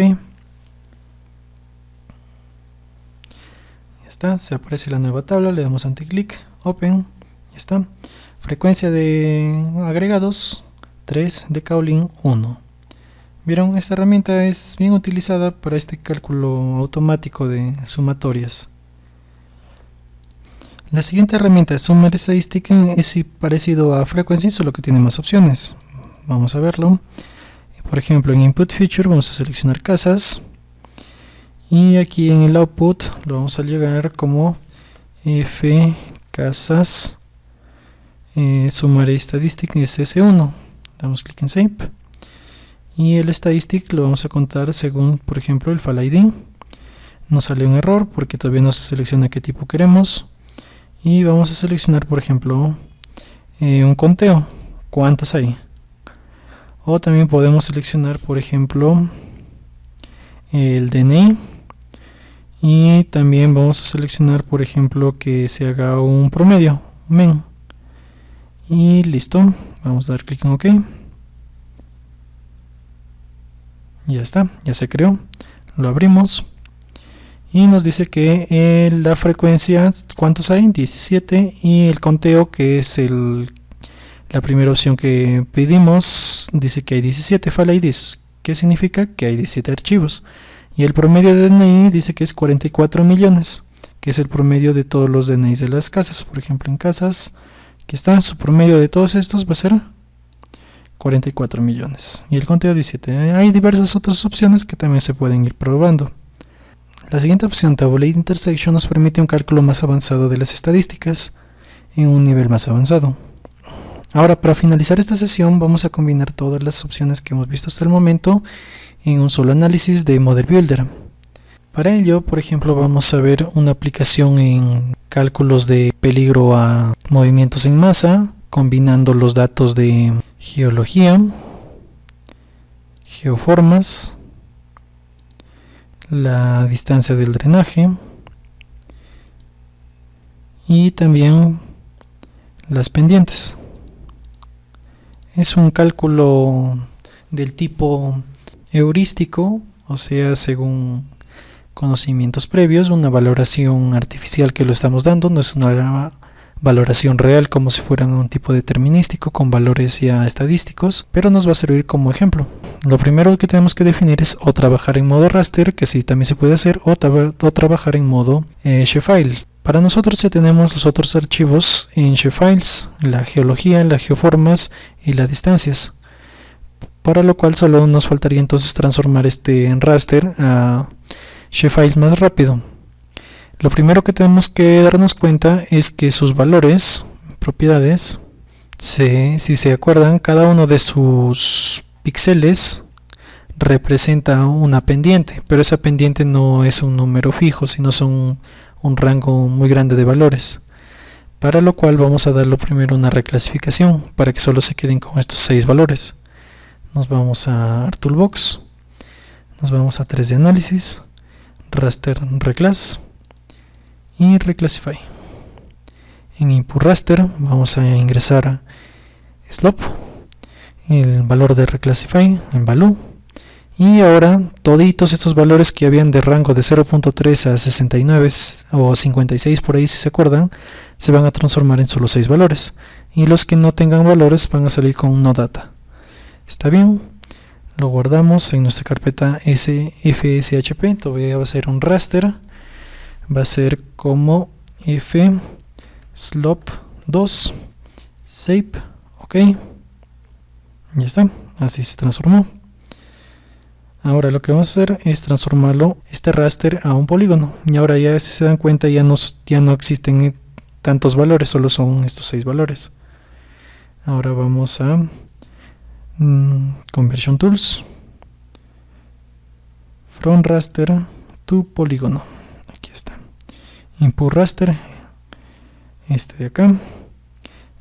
Ya está, se aparece la nueva tabla, le damos anticlic, Open, ya está. Frecuencia de agregados 3, de Kaolin 1. Vieron, esta herramienta es bien utilizada para este cálculo automático de sumatorias. La siguiente herramienta de Summer Statistic es parecido a Frequency, solo que tiene más opciones. Vamos a verlo. Por ejemplo, en Input Future vamos a seleccionar casas y aquí en el output lo vamos a llegar como F casas Summary Statistic SS1. Damos clic en Save y el Statistic lo vamos a contar según, por ejemplo, el File ID. Nos sale un error porque todavía no se selecciona qué tipo queremos y vamos a seleccionar, por ejemplo, un conteo, cuántas hay. O también podemos seleccionar, por ejemplo, el DNI y también vamos a seleccionar, por ejemplo, que se haga un promedio, MEN. Y listo, vamos a dar clic en OK. Ya está, ya se creó. Lo abrimos y nos dice que la frecuencia, ¿cuántos hay? 17, y el conteo, que es la primera opción que pedimos, dice que hay 17 file IDs. ¿Qué significa? Que hay 17 archivos. Y el promedio de DNI dice que es 44 millones, que es el promedio de todos los DNIs de las casas. Por ejemplo, en casas, aquí está, su promedio de todos estos va a ser 44 millones. Y el conteo 17. Hay diversas otras opciones que también se pueden ir probando. La siguiente opción, Tabulate Intersection, nos permite un cálculo más avanzado de las estadísticas en un nivel más avanzado. Ahora, para finalizar esta sesión, vamos a combinar todas las opciones que hemos visto hasta el momento en un solo análisis de Model Builder. Para ello, por ejemplo, vamos a ver una aplicación en cálculos de peligro a movimientos en masa, combinando los datos de geología, geoformas, la distancia del drenaje y también las pendientes. Es un cálculo del tipo heurístico, o sea, según conocimientos previos, una valoración artificial que lo estamos dando, no es una valoración real como si fuera un tipo determinístico con valores ya estadísticos, pero nos va a servir como ejemplo. Lo primero que tenemos que definir es o trabajar en modo raster, que sí también se puede hacer, o trabajar en modo shapefile. Para nosotros ya tenemos los otros archivos en shapefiles, la geología, las geoformas y las distancias, para lo cual solo nos faltaría entonces transformar este en raster a shapefiles más rápido. Lo primero que tenemos que darnos cuenta es que sus valores, propiedades, si se acuerdan, cada uno de sus píxeles representa una pendiente, pero esa pendiente no es un número fijo, sino son un rango muy grande de valores, para lo cual vamos a darle primero una reclasificación para que solo se queden con estos 6 valores. Nos vamos a Toolbox, nos vamos a 3D análisis, raster reclass y reclassify. En input raster vamos a ingresar a slope, el valor de reclassify en value, y ahora toditos estos valores que habían de rango de 0.3 a 69 o 56 por ahí, si se acuerdan, se van a transformar en solo 6 valores, y los que no tengan valores van a salir con no data. Está bien, lo guardamos en nuestra carpeta FSHP. Todavía va a ser un raster, va a ser como F slope 2 save. Ok, ya está, así se transformó. Ahora lo que vamos a hacer es transformarlo, este raster, a un polígono, y ahora ya, si se dan cuenta, ya no existen tantos valores, solo son estos 6 valores. Ahora vamos a Conversion Tools, From Raster to Polígono. Aquí está. Input Raster, este de acá.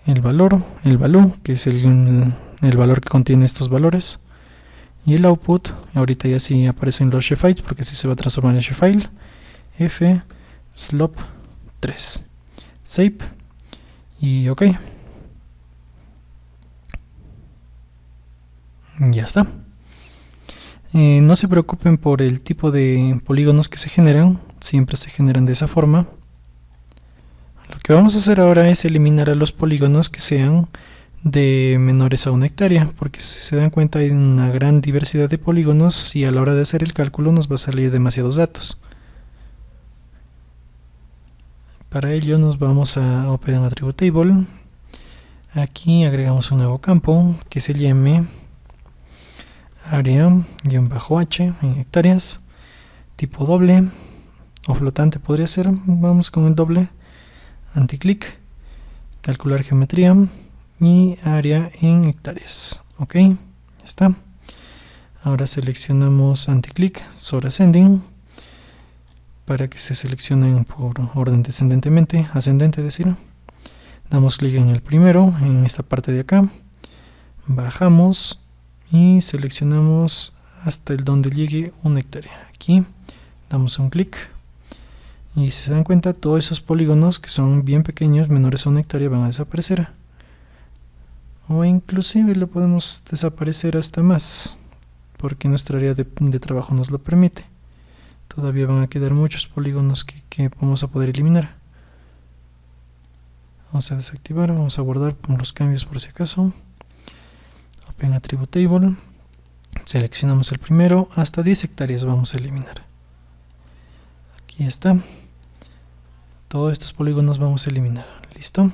El valor, el value, que es el valor que contiene estos valores. Y el output, ahorita ya sí aparecen los shapefile, porque así se va a transformar en shapefile. F slope 3. Save. Y ok. Ya está. No se preocupen por el tipo de polígonos que se generan, siempre se generan de esa forma. Lo que vamos a hacer ahora es eliminar a los polígonos que sean de menores a 1 hectárea, porque si se dan cuenta hay una gran diversidad de polígonos y a la hora de hacer el cálculo nos va a salir demasiados datos. Para ello nos vamos a Open Attribute Table. Aquí agregamos un nuevo campo que se llame área-h en hectáreas, tipo doble o flotante podría ser. Vamos con el doble, anticlick, calcular geometría y área en hectáreas. Ok, ya está. Ahora seleccionamos anticlick, sort ascending, para que se seleccionen por orden ascendente decir. Damos clic en el primero, en esta parte de acá, bajamos y seleccionamos hasta el donde llegue 1 hectárea. Aquí damos un clic y si se dan cuenta todos esos polígonos que son bien pequeños, menores a 1 hectárea, van a desaparecer, o inclusive lo podemos desaparecer hasta más, porque nuestra área de trabajo nos lo permite. Todavía van a quedar muchos polígonos que vamos a poder eliminar. Vamos a desactivar, vamos a guardar los cambios por si acaso. Open Attribute Table, seleccionamos el primero, hasta 10 hectáreas vamos a eliminar. Aquí está. Todos estos polígonos vamos a eliminar. Listo.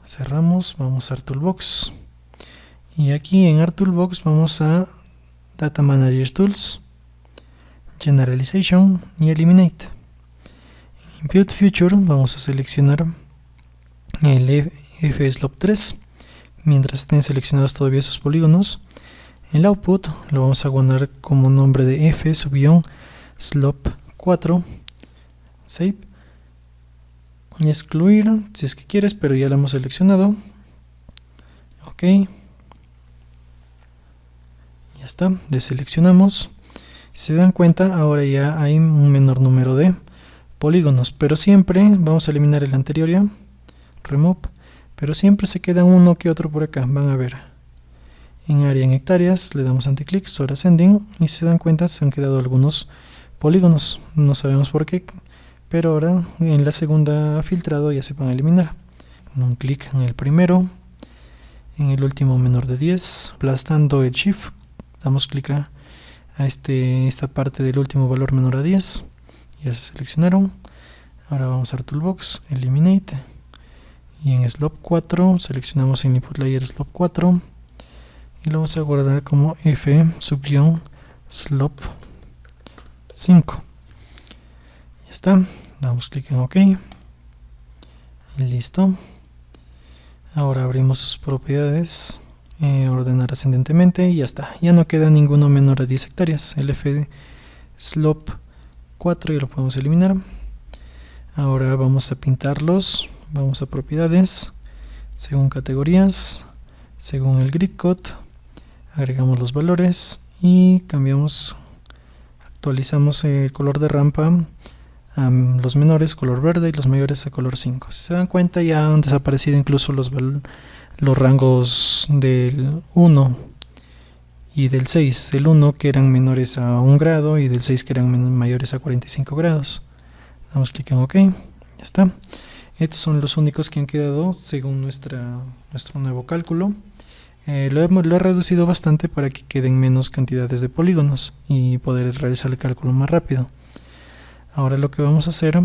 Cerramos, vamos a ArtToolbox. Y aquí en ArtToolbox vamos a Data Manager Tools, Generalization y Eliminate. En Impute Future vamos a seleccionar el F-Slope 3. Mientras estén seleccionados todavía esos polígonos, el output lo vamos a guardar como nombre de F-Slope 4. Save. Y excluir si es que quieres, pero ya lo hemos seleccionado. Ok. Ya está. Deseleccionamos. Si se dan cuenta, ahora ya hay un menor número de polígonos, pero siempre vamos a eliminar el anterior ya. Remove. Pero siempre se queda uno que otro por acá, van a ver. En área en hectáreas le damos anticlick, sort ascending, y si se dan cuenta se han quedado algunos polígonos, no sabemos por qué, pero ahora en la segunda filtrado ya se van a eliminar. Un clic en el primero, en el último menor de 10, aplastando el shift, damos clic a esta parte del último valor menor a 10, ya se seleccionaron. Ahora vamos a Toolbox, Eliminate. Y en Slope 4 seleccionamos en Input Layer Slope 4 y lo vamos a guardar como F-Slope 5. Ya está, damos clic en OK y listo. Ahora abrimos sus propiedades, ordenar ascendentemente y ya está. Ya no queda ninguno menor a 10 hectáreas. El F-Slope 4 ya lo podemos eliminar. Ahora vamos a pintarlos. Vamos a propiedades, según categorías, según el grid code, agregamos los valores y cambiamos, actualizamos el color de rampa a los menores color verde y los mayores a color 5. Si se dan cuenta ya han desaparecido incluso los rangos del 1 y del 6, el 1 que eran menores a 1 grado y del 6 que eran mayores a 45 grados. Damos clic en OK, ya está. Estos son los únicos que han quedado según nuestro nuevo cálculo. Lo he reducido bastante para que queden menos cantidades de polígonos y poder realizar el cálculo más rápido. Ahora lo que vamos a hacer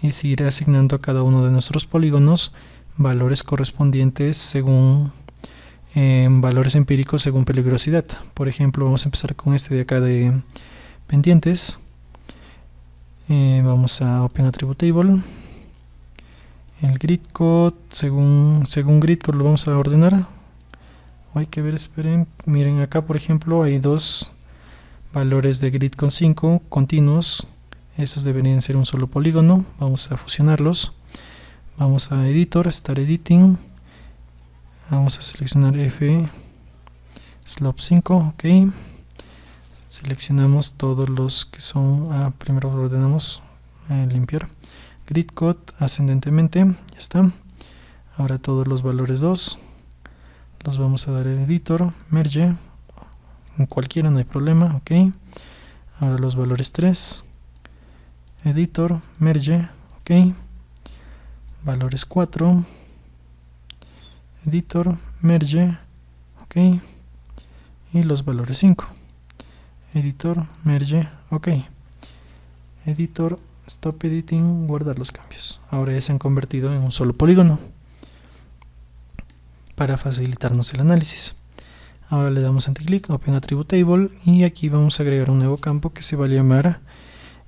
es ir asignando a cada uno de nuestros polígonos valores correspondientes según valores empíricos según peligrosidad. Por ejemplo, vamos a empezar con este de acá de pendientes. Vamos a Open Attribute Table. El grid code, según grid code lo vamos a ordenar. Hay que ver, esperen, miren acá por ejemplo hay dos valores de grid con 5 continuos. Estos deberían ser un solo polígono. Vamos a fusionarlos. Vamos a editor, start editing. Vamos a seleccionar F slope 5, ok. Seleccionamos todos los que son, primero ordenamos limpiar. Grid code ascendentemente, ya está. Ahora todos los valores 2 los vamos a dar a editor, merge, en cualquiera no hay problema, ok. Ahora los valores 3, editor, merge, ok. Valores 4, editor, merge, ok. Y los valores 5, editor, merge, ok. Editor, stop editing, guardar los cambios. Ahora ya se han convertido en un solo polígono para facilitarnos el análisis. Ahora le damos anticlick, Open Attribute Table, y aquí vamos a agregar un nuevo campo que se va a llamar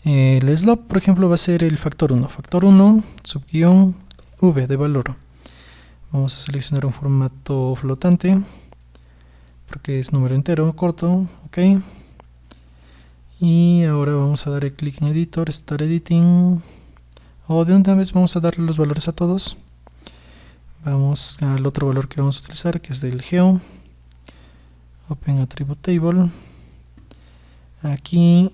el slope. Por ejemplo va a ser el factor 1, subguión v de valor. Vamos a seleccionar un formato flotante porque es número entero corto, ok. Y ahora vamos a dar clic en editor, start editing, o de una vez vamos a darle los valores a todos. Vamos al otro valor que vamos a utilizar, que es del geo, Open Attribute Table. Aquí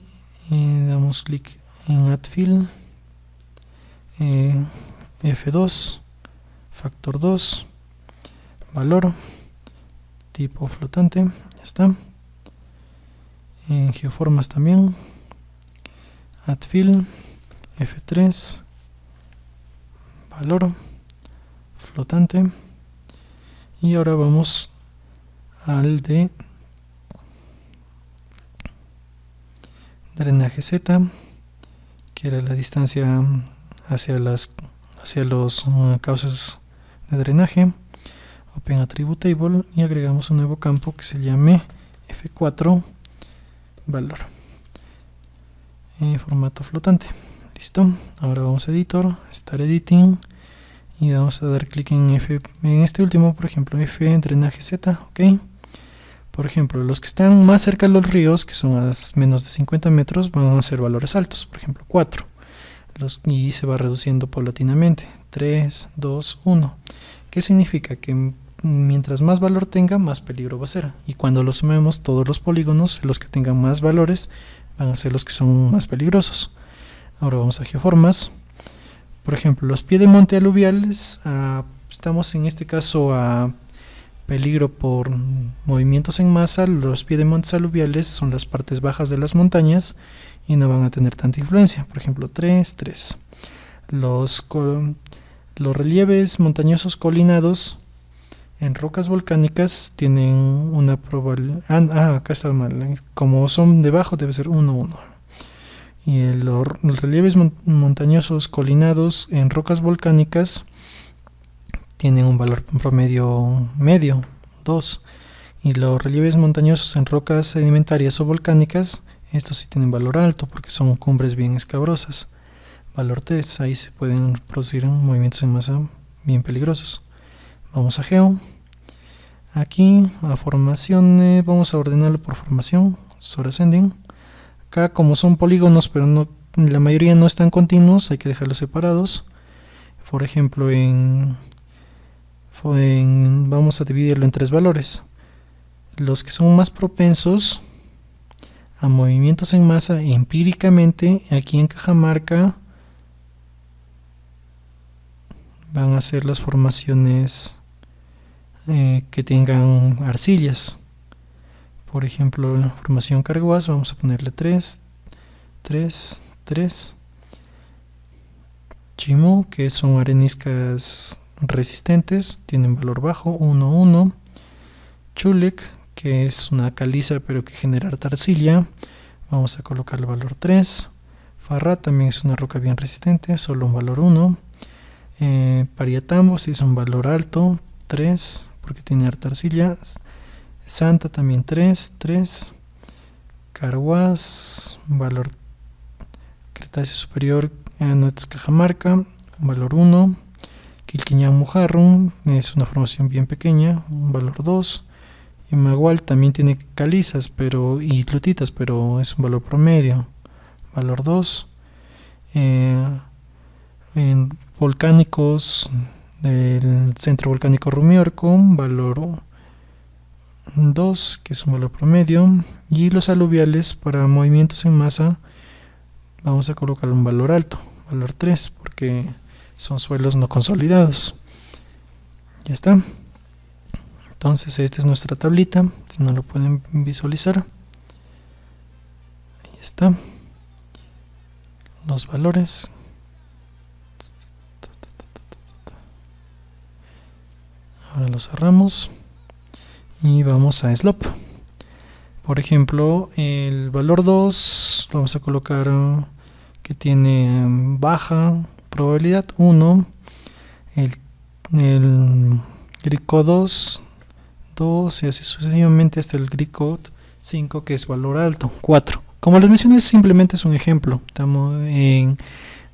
damos clic en Add Field, F2, factor 2, valor, tipo flotante, ya está. En geoformas también, Add Field, F3, valor, flotante. Y ahora vamos al de drenaje Z, que era la distancia hacia los cauces de drenaje. Open Attribute Table y agregamos un nuevo campo que se llame F4 valor, formato flotante. Listo. Ahora vamos a editor, start editing, y vamos a dar clic en F, en este último, por ejemplo F drenaje Z, ok. Por ejemplo, los que están más cerca de los ríos, que son a menos de 50 metros, van a ser valores altos, por ejemplo 4, y se va reduciendo paulatinamente, 3, 2, 1. ¿Qué significa? Que mientras más valor tenga, más peligro va a ser, y cuando lo sumemos todos los polígonos, los que tengan más valores van a ser los que son más peligrosos. Ahora vamos a geoformas. Por ejemplo, los piedemonte aluviales, estamos en este caso a peligro por movimientos en masa. Los piedemontes aluviales son las partes bajas de las montañas y no van a tener tanta influencia. Por ejemplo 3, 3. Los relieves montañosos colinados en rocas volcánicas tienen una probabilidad, acá está mal, como son debajo debe ser 1, 1. Y los relieves montañosos colinados en rocas volcánicas tienen un valor promedio medio, 2. Y los relieves montañosos en rocas sedimentarias o volcánicas, estos sí tienen valor alto porque son cumbres bien escabrosas. Valor 3, ahí se pueden producir movimientos en masa bien peligrosos. Vamos a geo. Aquí a formación, vamos a ordenarlo por formación, sort ascending. Acá como son polígonos pero no, la mayoría no están continuos, hay que dejarlos separados. Por ejemplo vamos a dividirlo en 3 valores. Los que son más propensos a movimientos en masa empíricamente aquí en Cajamarca van a ser las formaciones que tengan arcillas. Por ejemplo, la formación Carguas, vamos a ponerle 3, 3, 3. Chimú, que son areniscas resistentes, tienen valor bajo, 1, 1. Chulek, que es una caliza pero que genera harta arcilla, vamos a colocar el valor 3. Farra también es una roca bien resistente, solo un valor 1. Pariatambo, si es un valor alto, 3, porque tiene harta arcilla. Santa también 3, 3. Carhuaz, valor Cretáceo superior, Anotes Cajamarca, valor 1. Quilquiñán Mujarro es una formación bien pequeña, un valor 2. Imagual también tiene calizas y lutitas, pero es un valor promedio, valor 2. En volcánicos del centro volcánico Rumiorco, valor 2, que es un valor promedio. Y los aluviales para movimientos en masa vamos a colocar un valor alto, valor 3, porque son suelos no consolidados. Ya está. Entonces esta es nuestra tablita, si no lo pueden visualizar. Ahí está. Los valores. Ahora lo cerramos y vamos a slope. Por ejemplo, el valor 2 vamos a colocar que tiene baja probabilidad 1, el grid code 2 y así sucesivamente hasta el grid code 5, que es valor alto 4. Como les mencioné, simplemente es un ejemplo. Estamos en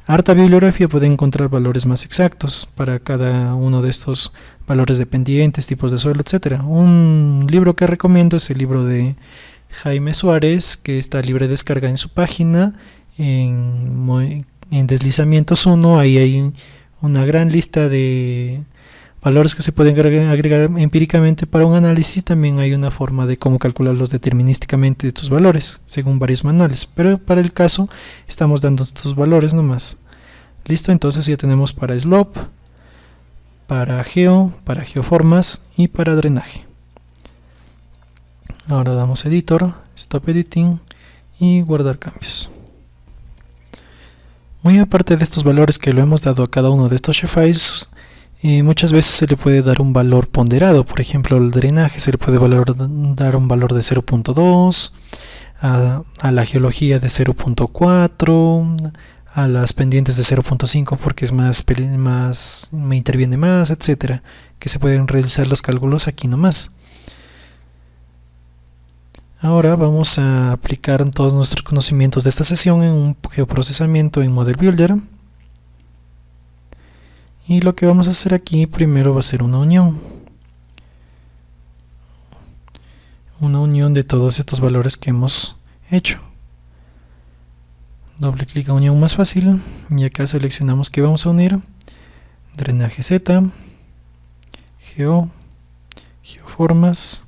harta bibliografía, pueden encontrar valores más exactos para cada uno de estos valores dependientes, tipos de suelo, etc. Un libro que recomiendo es el libro de Jaime Suárez, que está libre de descarga en su página. En deslizamientos 1, ahí hay una gran lista de valores que se pueden agregar empíricamente para un análisis. También hay una forma de cómo calcularlos determinísticamente estos valores, según varios manuales, pero para el caso estamos dando estos valores nomás. Listo, entonces ya tenemos para slope, para geoformas y para drenaje. Ahora damos editor, stop editing y guardar cambios. Muy aparte de estos valores que lo hemos dado a cada uno de estos shefiles, muchas veces se le puede dar un valor ponderado. Por ejemplo, al drenaje se le puede dar un valor de 0.2, a la geología de 0.4, a las pendientes de 0.5 porque es me interviene más, etcétera, que se pueden realizar los cálculos aquí nomás. Ahora vamos a aplicar todos nuestros conocimientos de esta sesión en un geoprocesamiento en Model Builder. Y lo que vamos a hacer aquí primero va a ser una unión. Una unión de todos estos valores que hemos hecho. Doble clic a unión más fácil. Y acá seleccionamos que vamos a unir. Drenaje Z. Geoformas.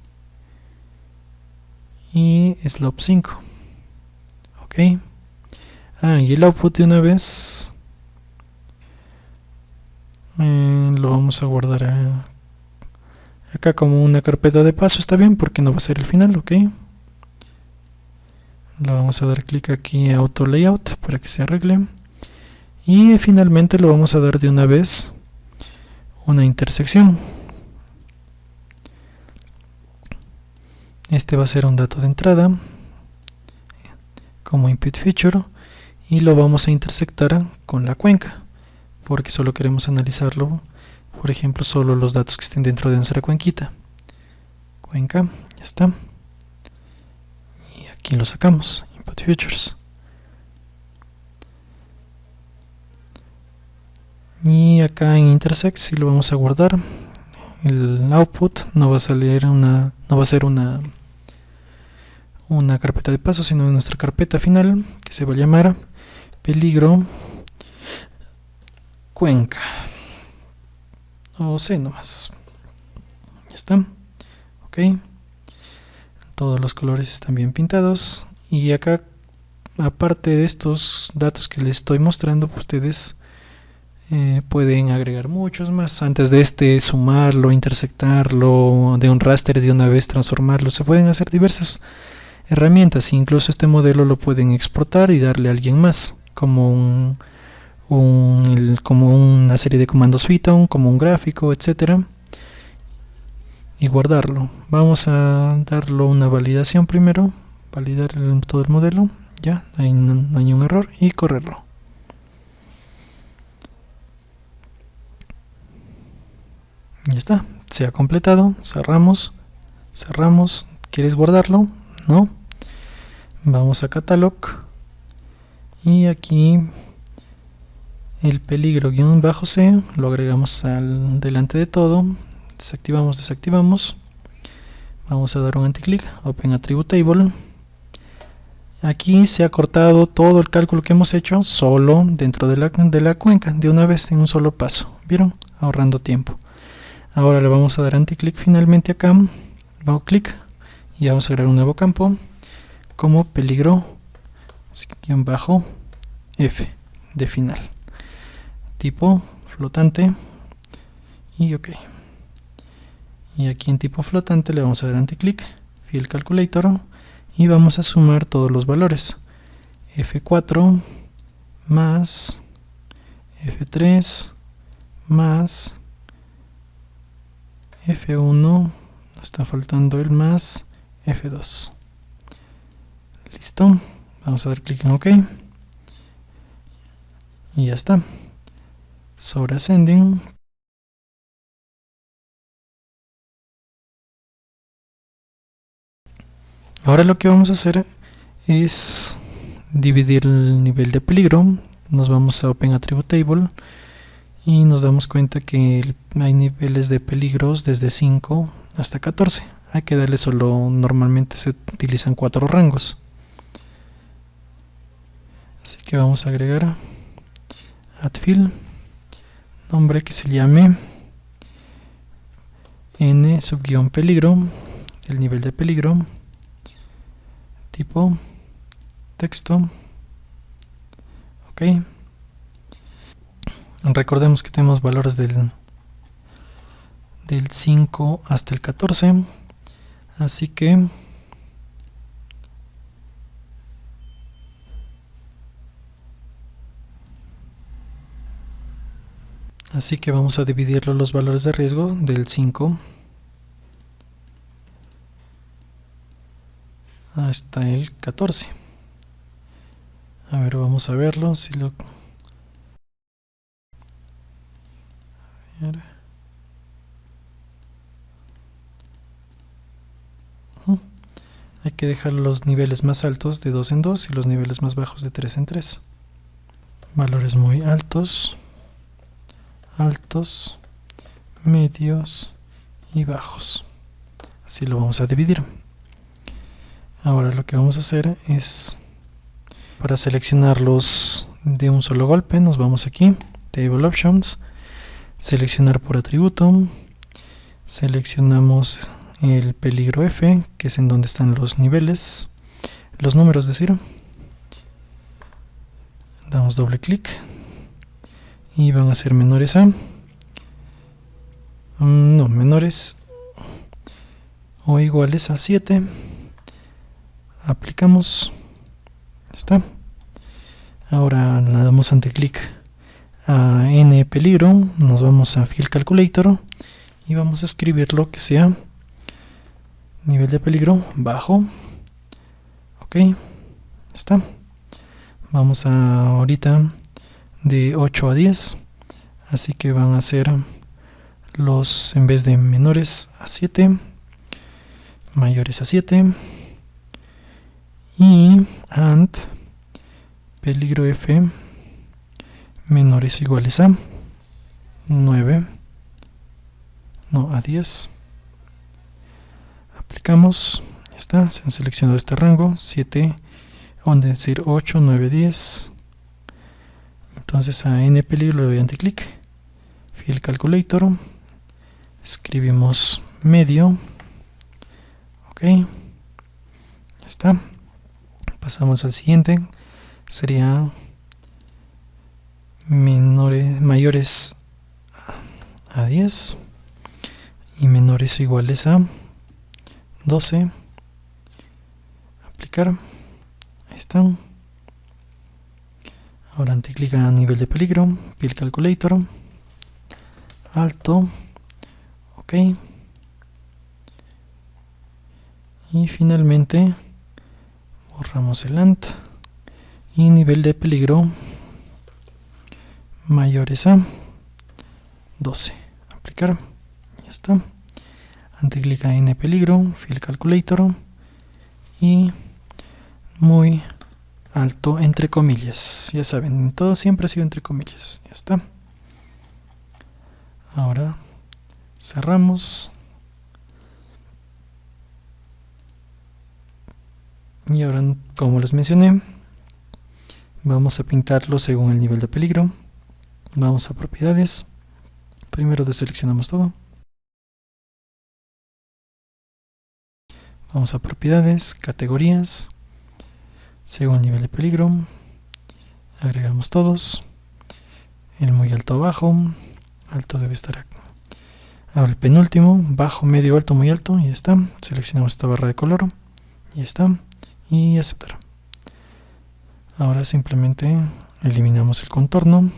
Y slope 5. Ok. Y el output de una vez lo vamos a guardar acá como una carpeta de paso. Está bien porque no va a ser el final. Ok. Le vamos a dar clic aquí a auto layout para que se arregle. Y finalmente lo vamos a dar de una vez una intersección. Este va a ser un dato de entrada como input feature y lo vamos a intersectar con la cuenca porque solo queremos analizarlo, por ejemplo, solo los datos que estén dentro de nuestra cuenquita. Cuenca, ya está. Y aquí lo sacamos, input features. Y acá en intersect sí lo vamos a guardar. El output no va a salir no va a ser una carpeta de paso, sino nuestra carpeta final, que se va a llamar peligro cuenca, o C nomás. Ya está. Ok, todos los colores están bien pintados. Y acá, aparte de estos datos que les estoy mostrando, ustedes pueden agregar muchos más. Antes de sumarlo, intersectarlo, de un raster de una vez transformarlo. Se pueden hacer diversas herramientas. Incluso este modelo lo pueden exportar y darle a alguien más, como como una serie de comandos Python, como un gráfico, etcétera, y guardarlo. Vamos a darlo una validación primero, validar todo el modelo. Ya, no hay ningún error, y correrlo. Ya está, se ha completado. Cerramos. ¿Quieres guardarlo? No. Vamos a Catalog y aquí el peligro -c, lo agregamos al delante de todo, desactivamos, vamos a dar un anticlic, Open Attribute Table. Aquí se ha cortado todo el cálculo que hemos hecho solo dentro de la cuenca, de una vez en un solo paso, ¿vieron? Ahorrando tiempo. Ahora le vamos a dar anticlic finalmente acá, bajo clic, y vamos a agregar un nuevo campo como peligro -f de final, tipo flotante, y ok. Y aquí en tipo flotante le vamos a dar anticlic, Field Calculator, y vamos a sumar todos los valores, F4 más F3 más F1, nos está faltando el más F2. Listo, vamos a dar clic en OK y ya está. Sobre Ascending, ahora lo que vamos a hacer es dividir el nivel de peligro. Nos vamos a Open Attribute Table y nos damos cuenta que hay niveles de peligros desde 5 hasta 14. Hay que darle solo, normalmente se utilizan 4 rangos. Así que vamos a agregar add field, nombre que se llame n-peligro, el nivel de peligro, tipo texto, ok. Recordemos que tenemos valores del 5 hasta el 14, así que vamos a dividirlo los valores de riesgo del 5 hasta el 14. A ver, vamos a verlo. Si lo... A ver. Hay que dejar los niveles más altos de 2 en 2 y los niveles más bajos de 3 en 3. Valores muy altos, medios y bajos. Así lo vamos a dividir. Ahora lo que vamos a hacer es, para seleccionarlos de un solo golpe, nos vamos aquí, Table Options, seleccionar por atributo, seleccionamos el peligro F, que es en donde están los niveles, los números, es decir, damos doble clic y van a ser menores a, no, menores o iguales a 7. Aplicamos, está. Ahora le damos anticlic a n peligro, nos vamos a Field Calculator y vamos a escribir lo que sea nivel de peligro bajo, ok, está. Vamos a ahorita de 8 a 10, así que van a ser los, en vez de menores a 7, mayores a 7, y and peligro F menores o iguales a 9, no, a 10. Aplicamos, ya está, se han seleccionado este rango 7, donde decir 8, 9, 10. Entonces a n peligro le doy anticlic, Field Calculator, escribimos medio, ok, ya está. Pasamos al siguiente, sería mayores a 10 y menores o iguales a 12. Aplicar, ahí están. Ahora anticlic a nivel de peligro, Field Calculator, alto, ok, y finalmente borramos el ANT y nivel de peligro mayores a 12. Aplicar, ya está. Anticlic a n peligro, Field Calculator y muy alto entre comillas. Ya saben, todo siempre ha sido entre comillas. Ya está. Ahora cerramos. Y ahora, como les mencioné, vamos a pintarlo según el nivel de peligro. Vamos a propiedades. Primero deseleccionamos todo. Vamos a propiedades, categorías, según el nivel de peligro. Agregamos todos. El muy alto bajo. Alto debe estar aquí. Ahora el penúltimo, bajo, medio, alto, muy alto. Y ya está. Seleccionamos esta barra de color. Y ya está. Y aceptar. Ahora simplemente eliminamos el contorno.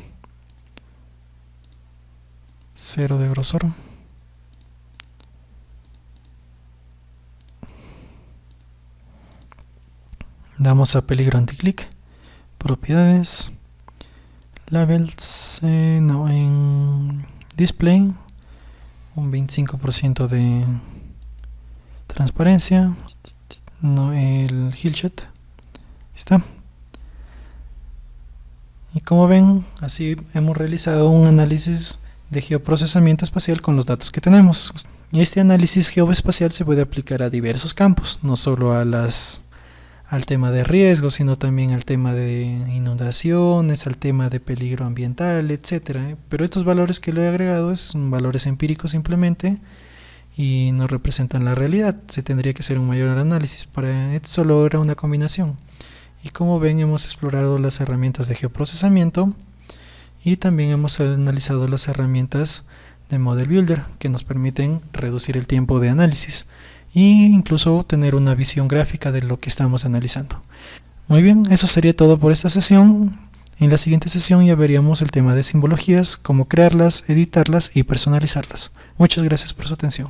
0 de grosor. Damos a peligro anticlick, propiedades, labels, en display, un 25% de transparencia, no el hillshot, está. Y como ven, así hemos realizado un análisis de geoprocesamiento espacial con los datos que tenemos. Y este análisis geoespacial se puede aplicar a diversos campos, no solo al tema de riesgo, sino también al tema de inundaciones, al tema de peligro ambiental, etcétera. Pero estos valores que le he agregado son valores empíricos simplemente y no representan la realidad. Se tendría que hacer un mayor análisis. Para esto solo era una combinación. Y como ven, hemos explorado las herramientas de geoprocesamiento y también hemos analizado las herramientas de Model Builder que nos permiten reducir el tiempo de análisis e incluso tener una visión gráfica de lo que estamos analizando. Muy bien, eso sería todo por esta sesión. En la siguiente sesión ya veríamos el tema de simbologías, cómo crearlas, editarlas y personalizarlas. Muchas gracias por su atención.